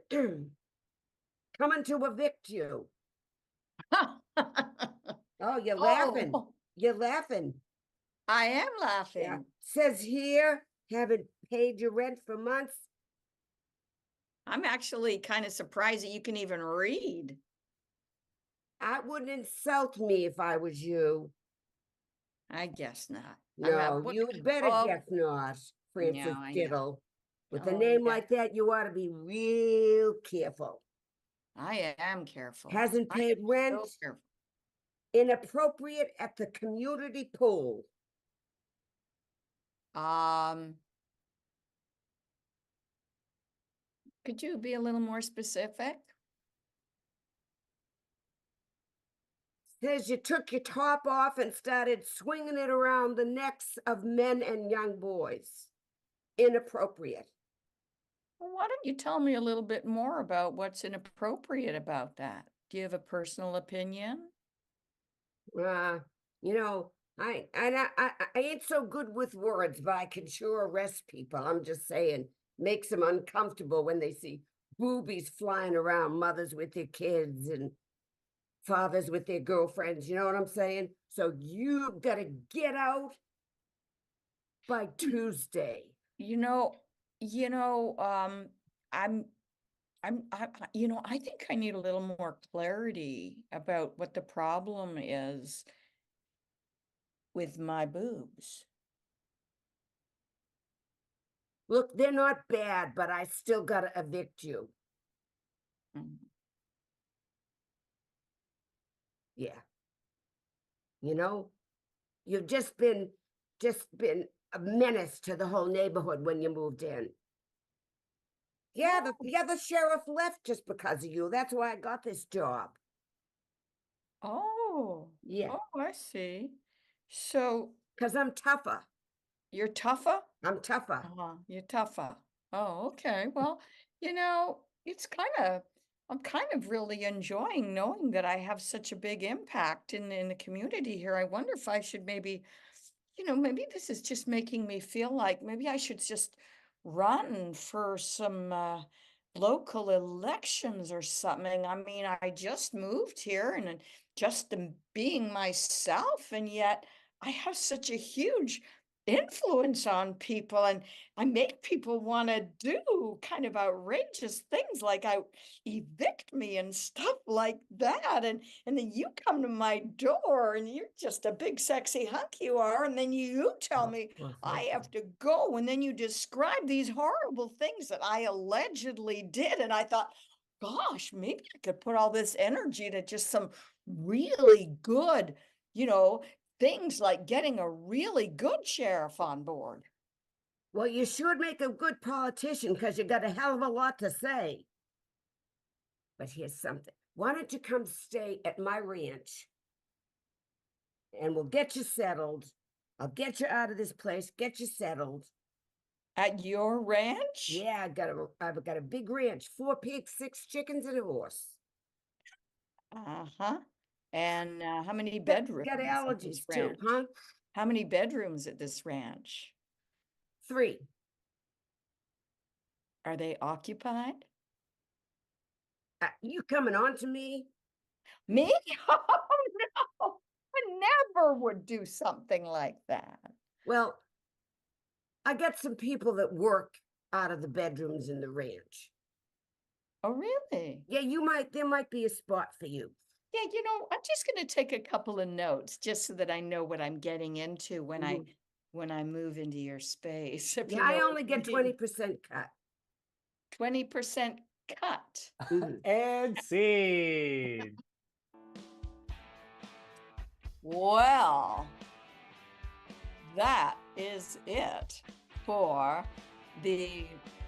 E: Coming to evict you. Oh, you're laughing.
C: Oh,
E: You're laughing.
C: I am laughing.
E: Yeah. Says here, haven't paid your rent for months.
C: I'm actually kind of surprised that you can even read.
E: That wouldn't insult me if I was you.
C: I guess not.
E: No, you better guess not, Francis Diddle. With a name like that, you ought to be real careful.
C: I am careful.
E: Hasn't paid rent.
C: So careful.
E: Inappropriate at the community pool.
C: Could you be a little more specific?
E: Says you took your top off and started swinging it around the necks of men and young boys. Inappropriate.
C: Well, why don't you tell me a little bit more about what's inappropriate about that? Do you have a personal opinion?
E: You know, I ain't so good with words, but I can sure arrest people. I'm just saying, makes them uncomfortable when they see boobies flying around, mothers with their kids and fathers with their girlfriends. You know what I'm saying? So you gotta get out by Tuesday.
C: I think I need a little more clarity about what the problem is with my boobs.
E: Look, they're not bad, but I still gotta evict you. Yeah. You know, you've just been a menace to the whole neighborhood when you moved in. Yeah, the other sheriff left just because of you. That's why I got this job.
C: Oh.
E: Yeah.
C: Oh, I see. So.
E: Because I'm tougher.
C: You're tougher?
E: I'm tougher.
C: You're tougher. Oh, okay. Well, I'm kind of really enjoying knowing that I have such a big impact in the community here. I wonder if I should maybe this is just making me feel like maybe I should just run for some local elections or something. I mean, I just moved here and just being myself, and yet I have such a huge influence on people, and I make people want to do kind of outrageous things like evict me and stuff like that, and then you come to my door and you're just a big sexy hunk you are, and then you tell me I have to go, and then you describe these horrible things that I allegedly did, and I thought, gosh, maybe I could put all this energy to just some really good, things like getting a really good sheriff on board.
E: Well, you should make a good politician because you got a hell of a lot to say. But here's something. Why don't you come stay at my ranch and we'll get you settled. I'll get you out of this place, get you settled.
C: At your ranch?
E: Yeah, I've got a big ranch, 4 pigs, 6 chickens, and a horse.
C: Uh-huh. And how many bedrooms?
E: Got allergies too, huh?
C: How many bedrooms at this ranch?
E: 3.
C: Are they occupied?
E: You coming on to me?
C: Me? Oh, no. I never would do something like that.
E: Well, I got some people that work out of the bedrooms in the ranch.
C: Oh, really?
E: Yeah, there might be a spot for you.
C: Yeah, I'm just going to take a couple of notes just so that I know what I'm getting into when I move into your space.
E: Yeah, I only get 20% cut.
C: 20% cut.
G: And scene.
C: Well, that is it for the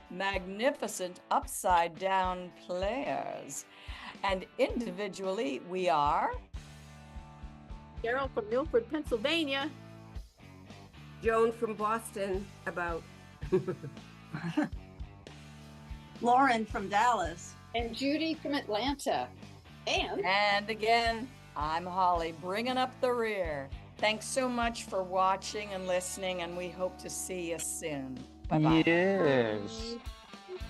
C: magnificent Upside Down Players. And individually, we are
H: Carol from Milford, Pennsylvania.
E: Joan from Boston, about.
F: Lauren from Dallas.
D: And Judy from Atlanta.
C: And again, I'm Holly, bringing up the rear. Thanks so much for watching and listening, and we hope to see you soon. Bye-bye.
A: Yes.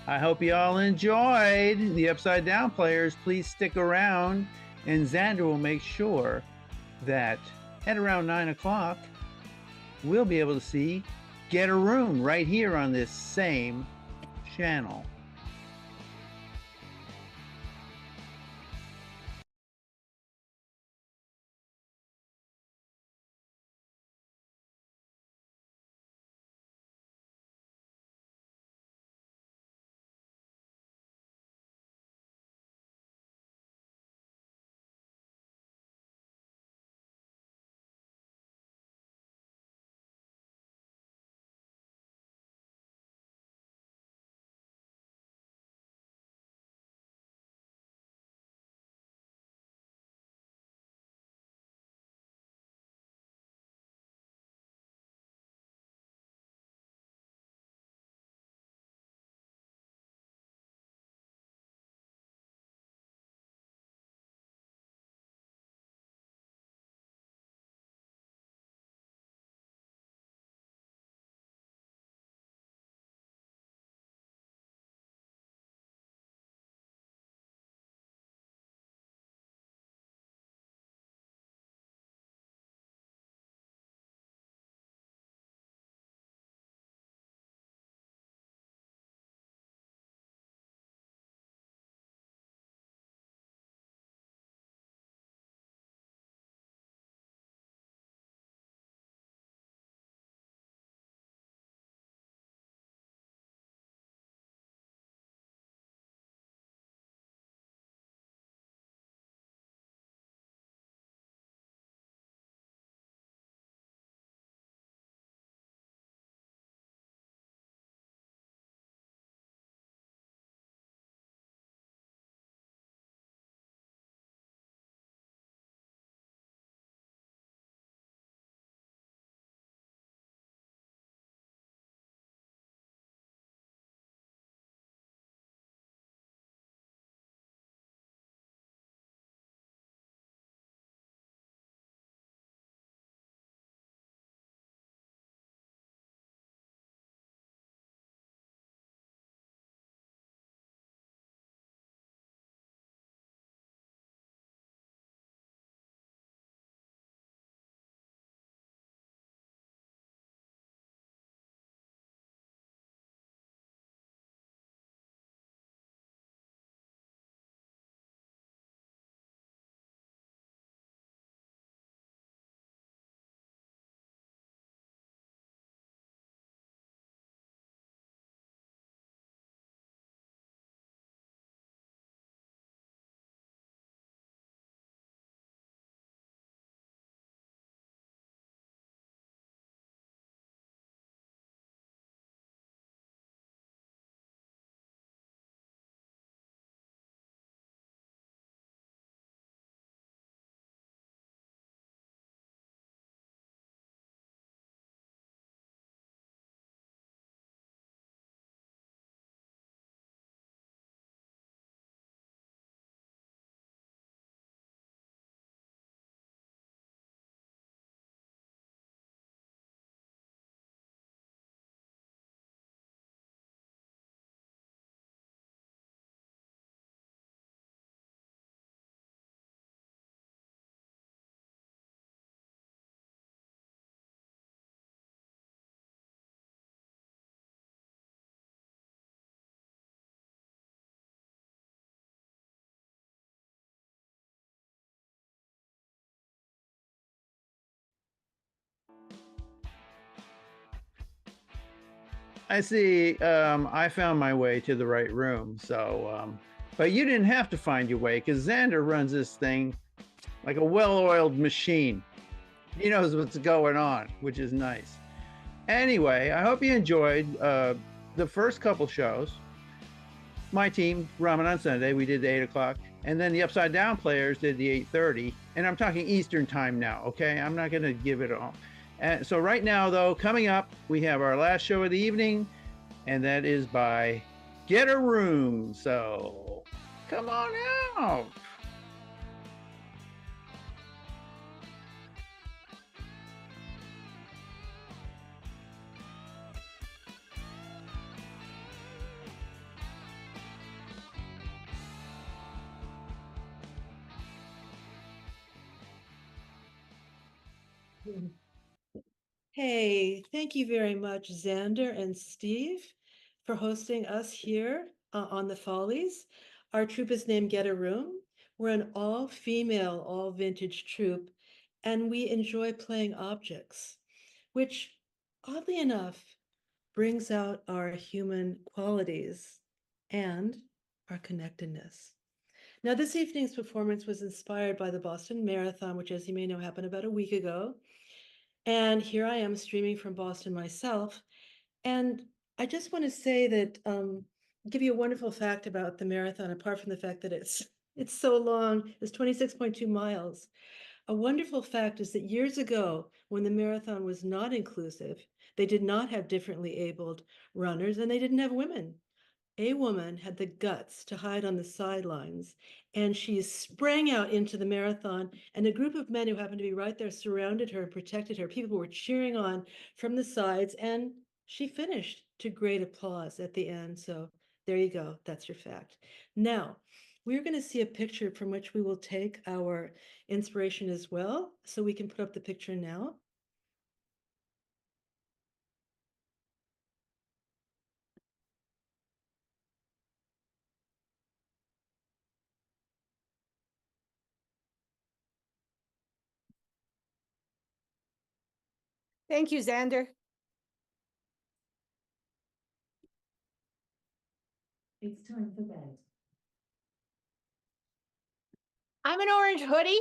A: I hope you all enjoyed the Upside Down Players. Please stick around, and Xander will make sure that at around 9 o'clock, we'll be able to see Get a Room right here on this same channel. I see. I found my way to the right room. So, but you didn't have to find your way because Xander runs this thing like a well-oiled machine. He knows what's going on, which is nice. Anyway, I hope you enjoyed the first couple shows. My team, Ramen on Sunday, we did the 8 o'clock. And then the Upside Down Players did the 8:30. And I'm talking Eastern time now, okay? I'm not going to give it all. And so right now, though, coming up, we have our last show of the evening, and that is by Get a Room. So Come on out.
I: Hey, thank you very much, Xander and Steve, for hosting us here on the Follies. Our troupe is named Get a Room. We're an all-female, all-vintage troupe, and we enjoy playing objects, which, oddly enough, brings out our human qualities and our connectedness. Now, this evening's performance was inspired by the Boston Marathon, which, as you may know, happened about a week ago. And here I am streaming from Boston myself. And I just want to say that, give you a wonderful fact about the marathon, apart from the fact that it's so long, it's 26.2 miles. A wonderful fact is that years ago, when the marathon was not inclusive, they did not have differently abled runners and they didn't have women. A woman had the guts to hide on the sidelines, and she sprang out into the marathon, and a group of men who happened to be right there surrounded her and protected her. People were cheering on from the sides, and she finished to great applause at the end. So there you go. That's your fact. Now, we're going to see a picture from which we will take our inspiration as well. So we can put up the picture now.
F: Thank you, Xander.
I: It's time for bed.
F: I'm an orange hoodie.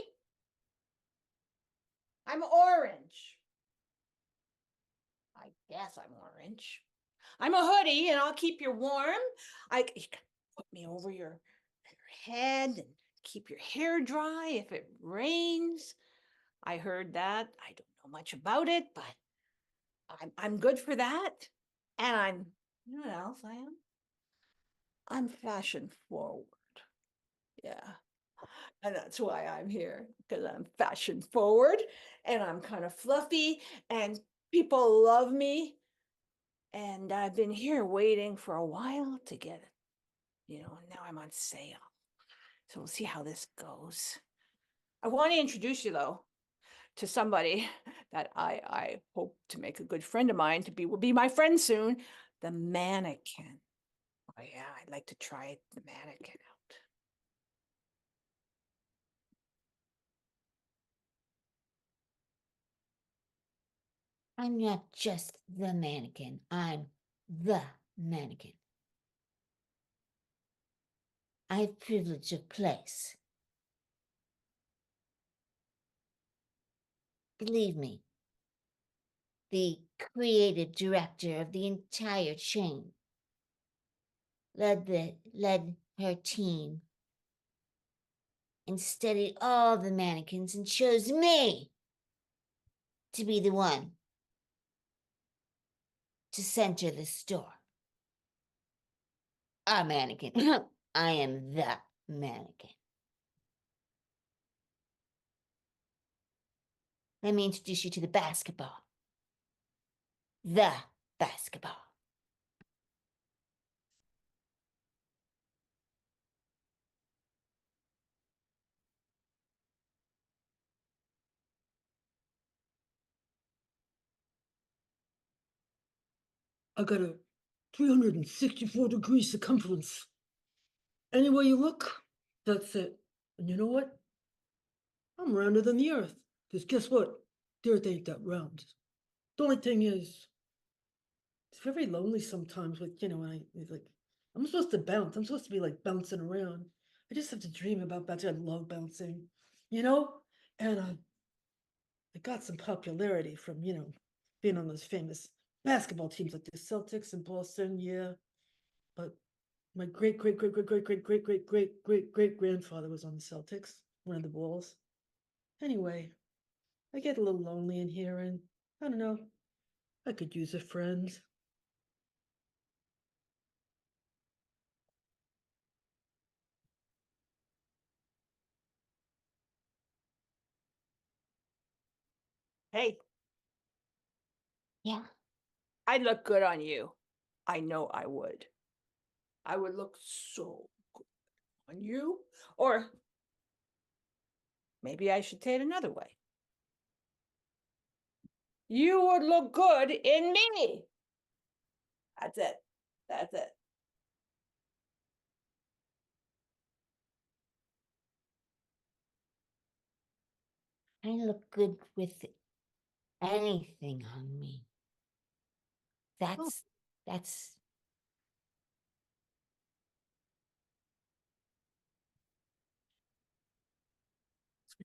F: I'm orange. I guess I'm orange. I'm a hoodie and I'll keep you warm. You can put me over your head and keep your hair dry if it rains. I heard that. I don't know much about it, but I'm good for that. And you know what else I am? I'm fashion forward. Yeah. And that's why I'm here, because I'm fashion forward and I'm kind of fluffy and people love me. And I've been here waiting for a while to get it, and now I'm on sale. So we'll see how this goes. I want to introduce you, though, to somebody that I hope to make a good friend of mine will be my friend soon, the mannequin. Oh yeah, I'd like to try the mannequin out.
D: I'm not just the mannequin. I'm the mannequin. I have privilege of place. Believe me, the creative director of the entire chain led her team and studied all the mannequins and chose me to be the one to center the store. Our mannequin. I am the mannequin. Let me introduce you to the basketball. The basketball.
H: I got a 364-degree circumference. Anywhere you look, that's it. And you know what? I'm rounder than the earth. Because guess what? The earth ain't that round. The only thing is, it's very lonely sometimes with, it's like, I'm supposed to bounce. I'm supposed to be like bouncing around. I just have to dream about bouncing. I love bouncing, you know? And I got some popularity from, being on those famous basketball teams like the Celtics in Boston, yeah. But my great great great great great great great great great great great grandfather was on the Celtics, one of the Bulls. Anyway, I get a little lonely in here, and I don't know. I could use a friend.
J: Hey.
D: Yeah.
J: I'd look good on you. I know I would. I would look so good on you. Or maybe I should say it another way. You would look good in me. That's it. That's it.
D: I look good with anything on me. That's
J: It's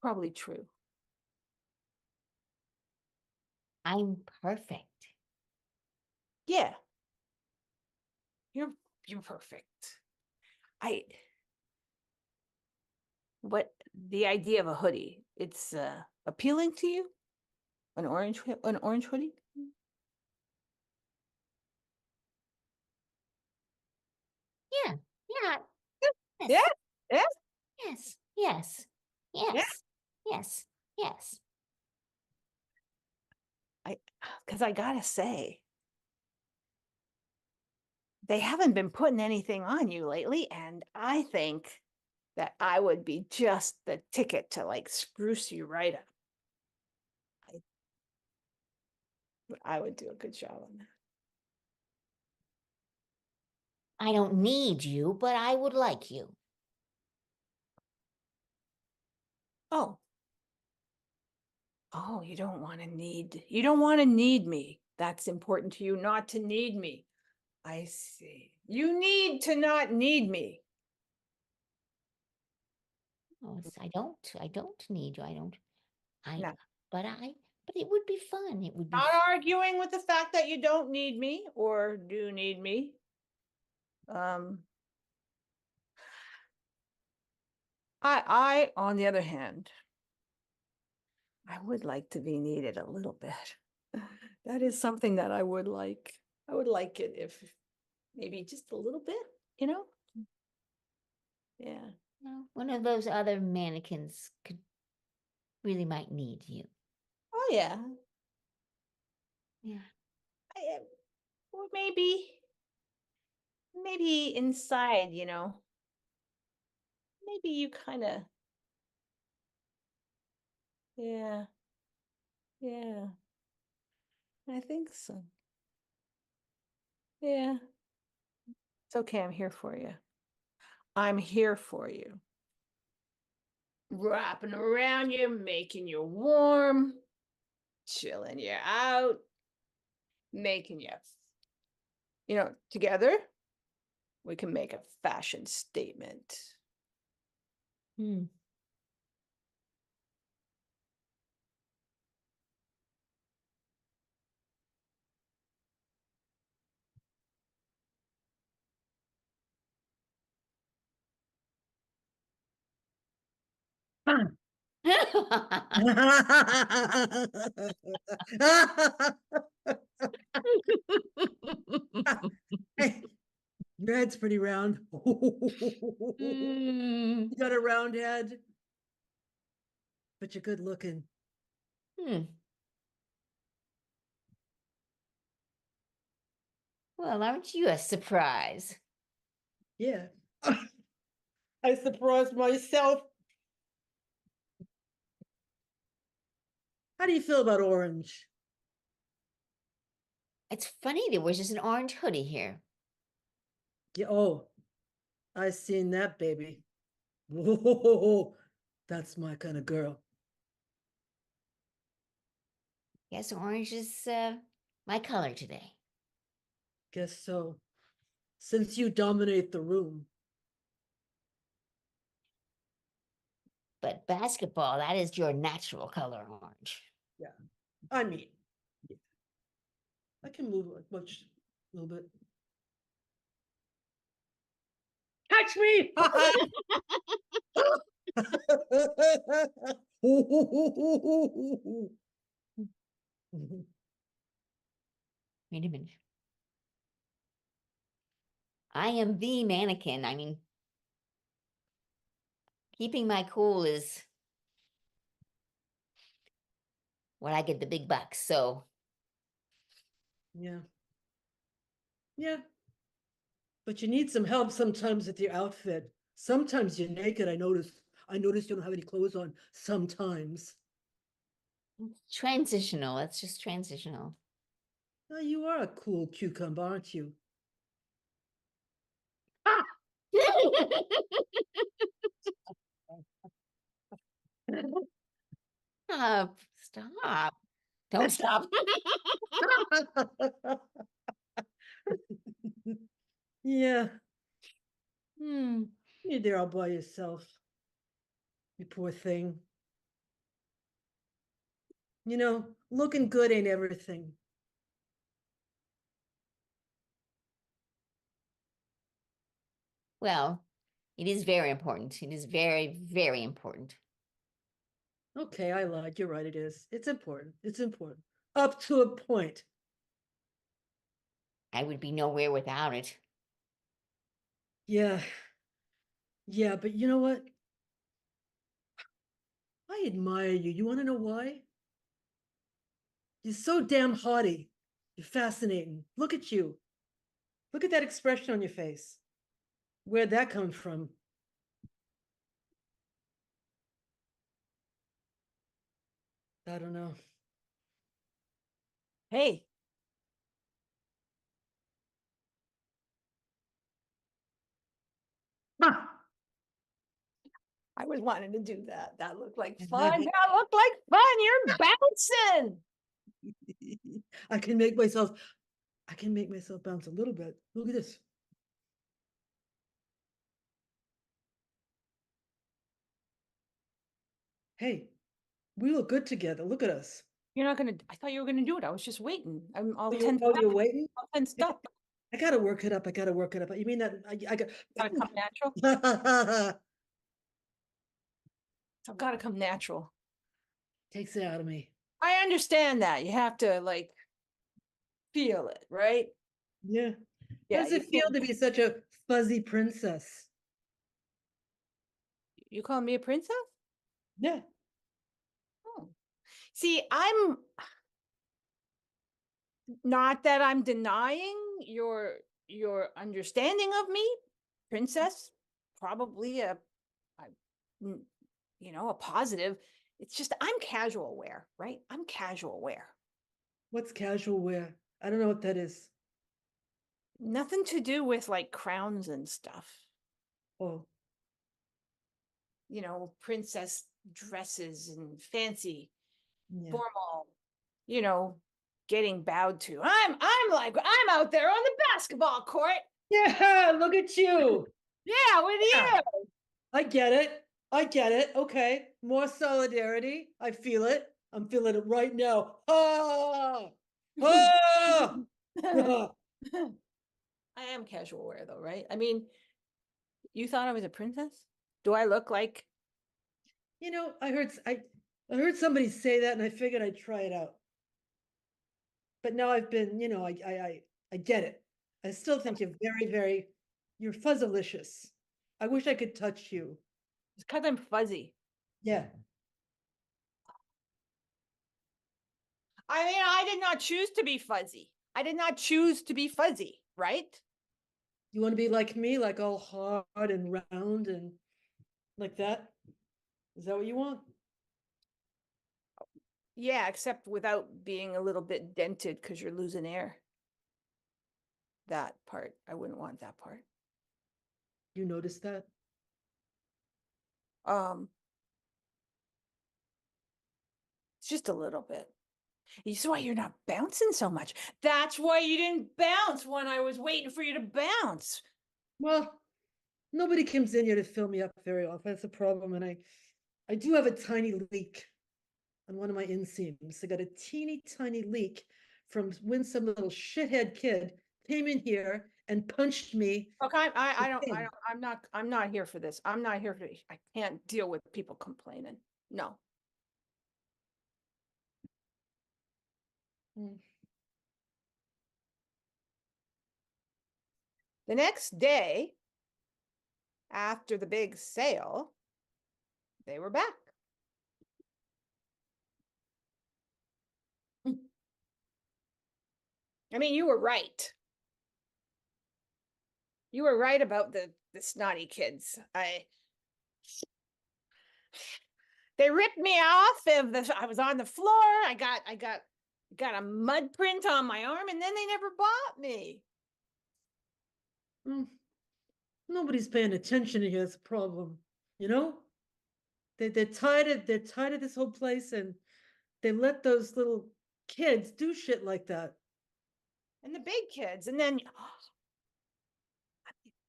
J: probably true.
D: I'm perfect.
J: Yeah. You're perfect. What the idea of a hoodie? It's appealing to you? An orange hoodie?
D: Yeah. Yeah.
J: Yeah. Yeah.
D: Yes. Yes.
J: Yeah.
D: Yes. Yes. Yes.
J: Because I gotta say, they haven't been putting anything on you lately, and I think that I would be just the ticket to like spruce you right up. I would do a good job on that.
D: I don't need you, but I would like you.
J: Oh. Oh, you don't want to need me. That's important to you, not to need me. I see. You need to not need me.
D: Oh, I don't need you.
J: No.
D: But it would be fun. It would be
J: Not arguing with the fact that you don't need me or do need me. I, on the other hand, I would like to be needed a little bit. That is something that I would like. I would like it if maybe just a little bit, you know? Yeah.
D: one of those other mannequins really might need you.
J: Oh, yeah.
D: Yeah.
J: Or maybe inside, maybe you kind of, yeah, I think so. Yeah, it's okay. I'm here for you. I'm here for you. Wrapping around you, making you warm, chilling you out, making you, together, we can make a fashion statement.
D: Hmm.
K: Hey, your head's pretty round. You got a round head, but you're good looking.
D: Well, aren't you a surprise?
K: Yeah. I surprised myself. How do you feel about orange?
D: It's funny there was just an orange hoodie here.
K: Yeah, oh, I seen that, baby. Whoa, that's my kind of girl.
D: Guess orange is my color today.
K: Guess so. Since you dominate the room.
D: But basketball, that is your natural color, orange.
K: Yeah, I mean, yeah. I can move like much, a little bit. Catch me!
D: Wait a minute. I am the mannequin. I mean, keeping my cool is where I get the big bucks. So
K: Yeah. Yeah. But you need some help sometimes with your outfit. Sometimes you're naked. I notice you don't have any clothes on sometimes.
D: transitional. It's just transitional.
K: Oh, you are a cool cucumber, aren't you?
D: Stop. Don't stop.
K: Yeah,
D: Hmm.
K: you're there all by yourself. You poor thing. You know, looking good ain't everything.
D: Well, it is very important. It is very, very important.
K: Okay, I lied. You're right, it is. It's important. It's important. Up to a point.
D: I would be nowhere without it.
K: Yeah. Yeah, but you know what? I admire you. You want to know why? You're so damn haughty. You're fascinating. Look at you. Look at that expression on your face. Where'd that come from? I don't know.
J: Hey. I was wanting to do that. That looked like fun. That looked like fun. You're bouncing.
K: I can make myself bounce a little bit. Look at this. Hey, we look good together. Look at us.
J: You're not gonna. I thought you were gonna do it. I was just waiting. I'm all
K: Oh,
J: tensed
K: oh,
J: up.
K: you're waiting?
J: All tensed up.
K: I gotta work it up. I gotta work it up. You mean that I got
J: Gotta come natural. I've gotta come natural.
K: Takes it out of me.
J: I understand that. You have to like feel it, right?
K: Yeah.
J: Yeah.
K: How does it feel to be such a fuzzy princess?
J: You call me a princess?
K: Yeah.
J: Oh. See, I'm not that I'm denying your understanding of me, princess. Probably a positive. It's just I'm casual wear, right? I'm casual wear.
K: What's casual wear? I don't know what that is.
J: Nothing to do with like crowns and stuff.
K: Oh.
J: Princess dresses and fancy,
K: Yeah.
J: formal, getting bowed to. I'm out there on the basketball court.
K: Yeah, look at you.
J: Yeah, with you.
K: I get it. I get it. Okay. More solidarity. I feel it. I'm feeling it right now. Ah! Ah!
J: I am casual wear though, right? I mean, you thought I was a princess? Do I look like?
K: I heard somebody say that and I figured I'd try it out. But now I've been, I get it. I still think you're you're fuzzalicious. I wish I could touch you.
J: It's because I'm fuzzy.
K: Yeah.
J: I mean, I did not choose to be fuzzy. I did not choose to be fuzzy, right?
K: You want to be like me, like all hard and round and like that? Is that what you want?
J: Yeah, except without being a little bit dented because you're losing air. That part, I wouldn't want that part.
K: You noticed that?
J: It's just a little bit. This is why you're not bouncing so much. That's why you didn't bounce when I was waiting for you to bounce.
K: Well, nobody comes in here to fill me up very often. That's a problem. And I do have a tiny leak on one of my inseams. I got a teeny tiny leak from when some little shithead kid came in here and punched me.
J: Okay, I'm not here for this. I'm not here for this. I can't deal with people complaining. No. The next day, after the big sale, they were back. I mean, you were right. You were right about the snotty kids. They ripped me off. I was on the floor. I got a mud print on my arm, and then they never bought me.
K: Nobody's paying attention to you. That's a problem. You know? They're tired of this whole place, and they let those little kids do shit like that.
J: And the big kids, and then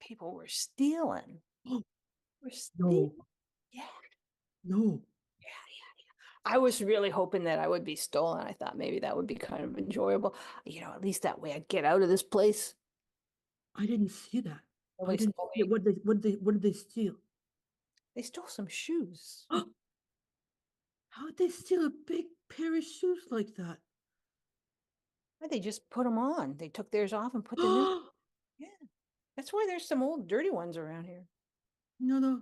J: people were stealing. We're stealing.
K: No.
J: Yeah.
K: No.
J: I was really hoping that I would be stolen. I thought maybe that would be kind of enjoyable. At least that way I'd get out of this place.
K: I didn't see that.
J: I didn't see
K: what did they steal?
J: They stole some shoes.
K: How would they steal a big pair of shoes like that?
J: They just put them on. They took theirs off and put the new. Yeah. That's why there's some old dirty ones around here.
K: No,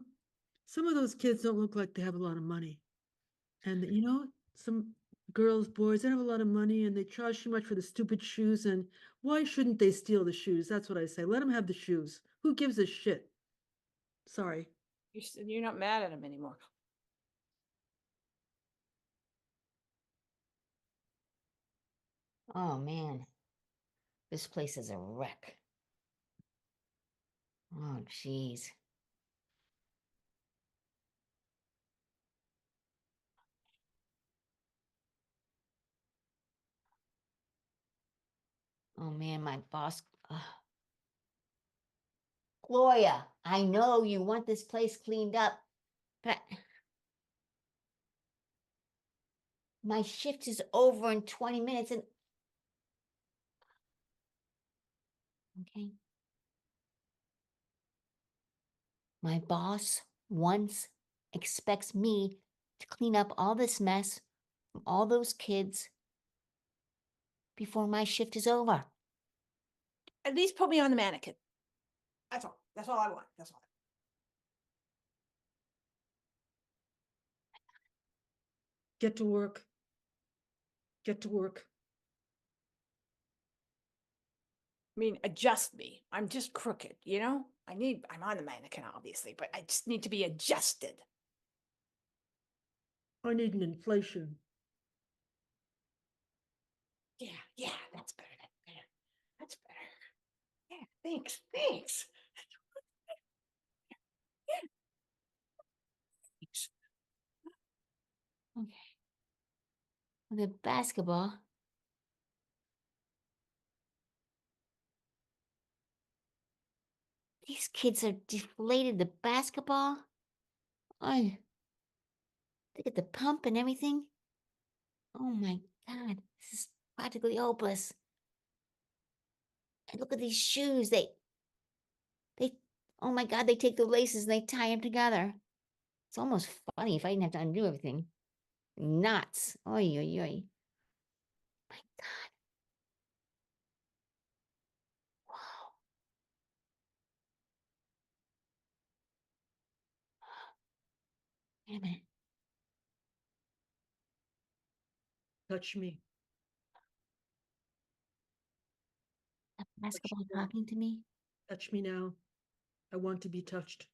K: some of those kids don't look like they have a lot of money. And some girls, boys, they don't have a lot of money and they charge too much for the stupid shoes. And why shouldn't they steal the shoes? That's what I say. Let them have the shoes. Who gives a shit? Sorry.
J: You're not mad at them anymore.
D: Oh man, this place is a wreck. Oh jeez. Oh man, my boss. Gloria, I know you want this place cleaned up, but my shift is over in 20 minutes and okay. My boss expects me to clean up all this mess from all those kids before my shift is over.
J: At least put me on the mannequin. That's all. That's all I want. That's all.
K: Get to work. Get to work.
J: I mean, adjust me. I'm just crooked, I'm on the mannequin, obviously, but I just need to be adjusted.
K: I need an inflation.
J: Yeah, that's better. That's better. Yeah, thanks. Thanks.
D: Okay. The basketball. These kids are deflated. The basketball. They get the pump and everything. Oh my God, this is practically hopeless. And look at these shoes. Oh my God, they take the laces and they tie them together. It's almost funny if I didn't have to undo everything. Nuts. Oy, oy, oy. My God. Wow. Wait a minute.
K: Touch me.
D: That basketball talking to me?
K: Touch me now. I want to be touched.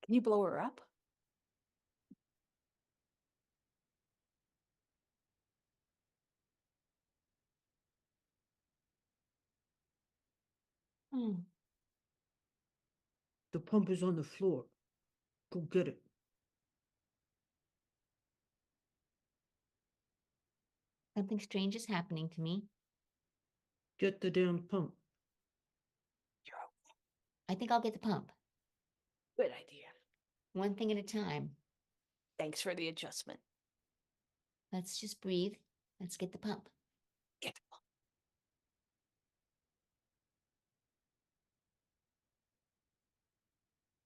J: Can you blow her up?
K: The pump is on the floor. Go get it.
D: Something strange is happening to me.
K: Get the damn pump.
D: I think I'll get the pump.
J: Good idea.
D: One thing at a time.
J: Thanks for the adjustment.
D: Let's just breathe. Let's get the pump.
J: Get the pump.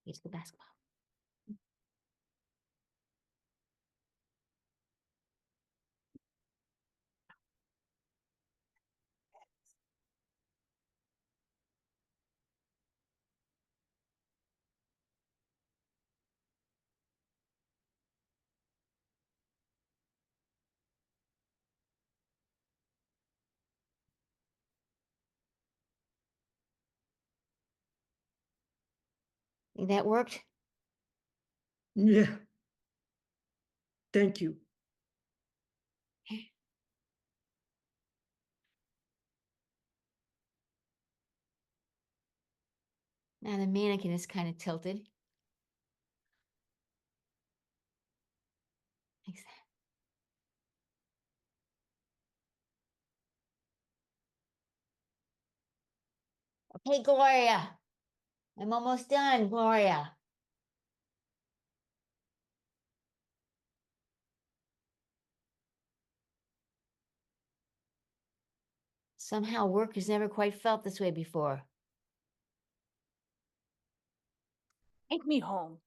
D: Here's the basketball. Think that worked?
K: Yeah. Thank you.
D: Now the mannequin is kind of tilted. Like that. Okay, Gloria. I'm almost done, Gloria. Somehow work has never quite felt this way before.
J: Take me home.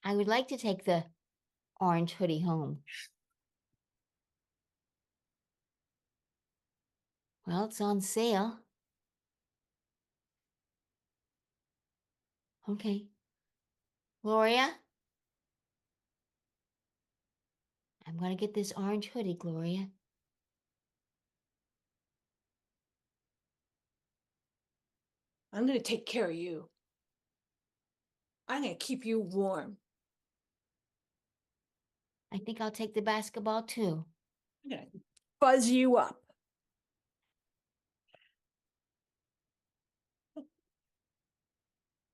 D: I would like to take the orange hoodie home. Well, it's on sale. Okay. Gloria? I'm going to get this orange hoodie, Gloria.
J: I'm going to take care of you. I'm going to keep you warm.
D: I think I'll take the basketball too.
J: I'm going to buzz you up.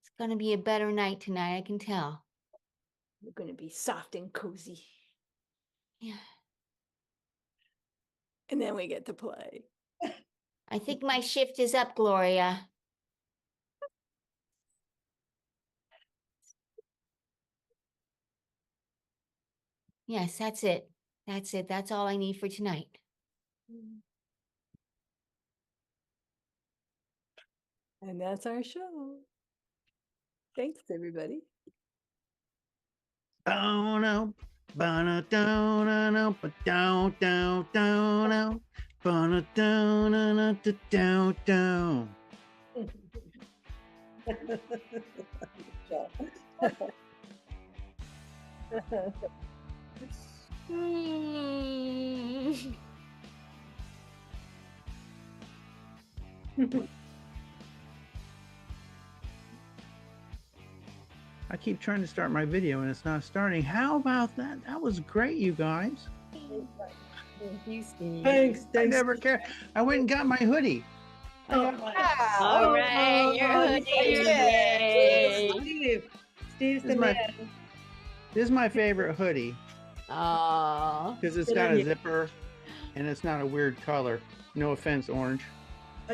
D: It's going to be a better night tonight, I can tell.
J: You're going to be soft and cozy.
D: Yeah.
J: And then we get to play.
D: I think my shift is up, Gloria. Yes, that's it. That's it. That's all I need for tonight.
J: And that's our show. Thanks, everybody.
A: Oh no. Ba-na-down-na-na, ba-down-down-down-down. Ba-na-down-na-na-da-down-down. I keep trying to start my video and it's not starting. How about that? That was great, you guys.
J: Thank you, Steve.
K: Thanks.
A: I never care. I went and got my hoodie.
B: All right, your hoodie. Yay.
K: Steve's the
A: This is my-
K: man.
A: This is my favorite hoodie
D: Oh.
A: because it's got a zipper and it's not a weird color. No offense, orange.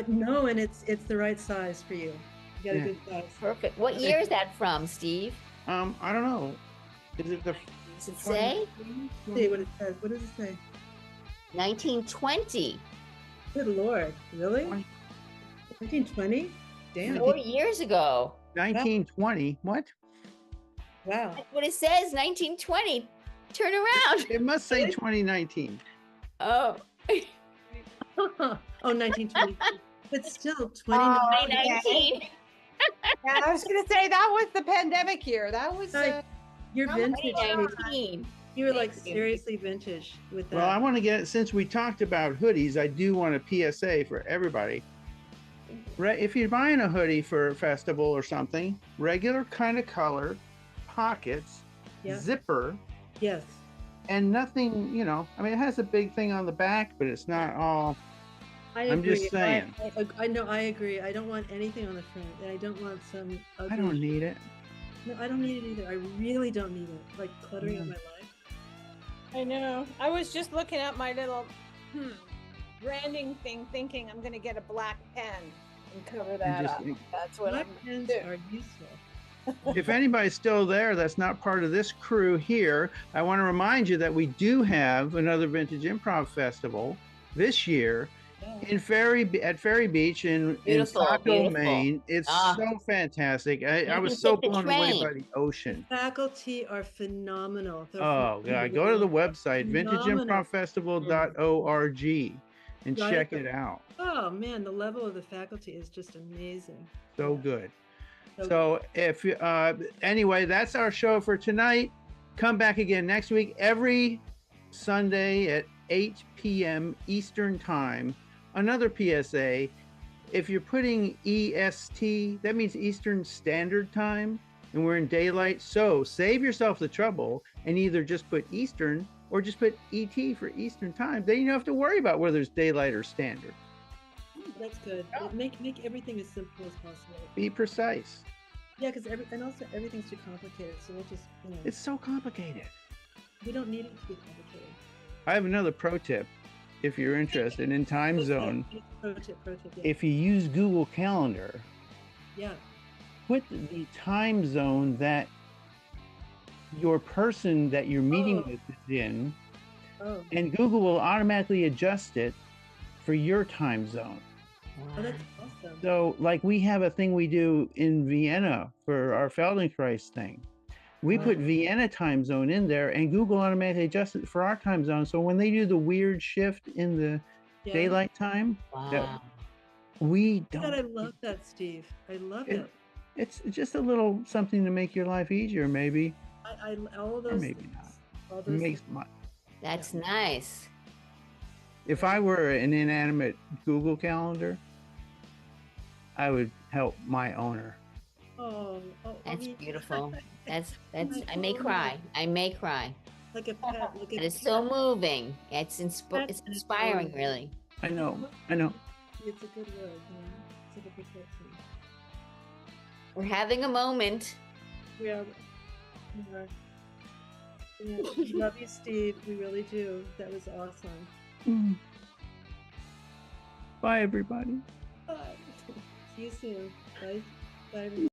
K: No, and it's the right size for you. You got
A: Yeah.
K: a good size.
D: Perfect. What year is that from, Steve?
A: I don't know. Is it the
D: Does it say?
K: See what it says. What does it say?
D: 1920.
K: Good Lord. Really? 1920? Damn.
D: 4 years ago.
A: 1920? What?
K: Wow.
D: That's what it says, 1920. Turn around.
A: It must say 2019.
D: Oh.
K: Oh, 1920. But still, 20.
D: 2019.
J: Yeah, I was going to say that was the pandemic year. That was.
K: You're vintage.
D: 2019.
K: You were like seriously vintage with that.
A: Well, I want to get, since we talked about hoodies, I do want a PSA for everybody. If you're buying a hoodie for a festival or something, regular kind of color, pockets, zipper.
K: Yes.
A: And nothing, you know, I mean, it has a big thing on the back, but it's not all. I'm just saying.
K: I know, I agree. I don't want anything on the front, and I don't want some ugly.
A: I don't need it.
K: No, I don't need it either. I really don't need it. Like cluttering up my life.
J: I know. I was just looking at my little branding thing, thinking I'm going to get a black pen and cover that up. That's what
K: Black
J: I'm
K: pens
J: doing.
K: are useful.
A: If anybody's still there that's not part of this crew here, I want to remind you that we do have another Vintage Improv Festival this year in Ferry Beach in Saco, Maine. It's so fantastic. I was so blown away by the ocean.
K: Faculty are phenomenal.
A: Oh God, go to the website vintageimprovfestival.org and check it out.
K: Oh man, the level of the faculty is just amazing.
A: So good. So if anyway, that's our show for tonight. Come back again next week, every Sunday at 8 p.m. Eastern Time another PSA, if you're putting EST, that means Eastern Standard Time, and we're in daylight. So save yourself the trouble and either just put Eastern or just put ET for Eastern Time. Then you don't have to worry about whether it's daylight or standard.
K: That's good. Make everything as simple as possible.
A: Be precise.
K: Yeah, because and also everything's too complicated. So we'll just,
A: It's so complicated.
K: We don't need it to be complicated.
A: I have another pro tip. If you're interested in time zone,
K: pro tip, yeah.
A: If you use Google Calendar, put the time zone that your person that you're meeting with is in, and Google will automatically adjust it for your time zone.
K: Oh, that's awesome.
A: So, like, we have a thing we do in Vienna for our Feldenkrais thing. We put Vienna time zone in there, and Google automatically adjusts it for our time zone. So when they do the weird shift in the daylight time, we don't.
K: God, I love that, Steve. I love it.
A: It's just a little something to make your life easier, maybe.
K: All of those.
A: Or maybe not. It makes my.
L: That's nice.
A: If I were an inanimate Google Calendar, I would help my owner.
L: That's beautiful. That's I may cry. I may cry.
K: Like a pet. Like
L: it is so moving. It's inspiring, really.
A: I know.
K: It's a good word. It's like a protection.
L: We're having a moment.
K: We are. We love you, Steve. We really do. That was awesome.
A: Bye, everybody.
K: Bye. See you soon. Bye. Bye, everybody.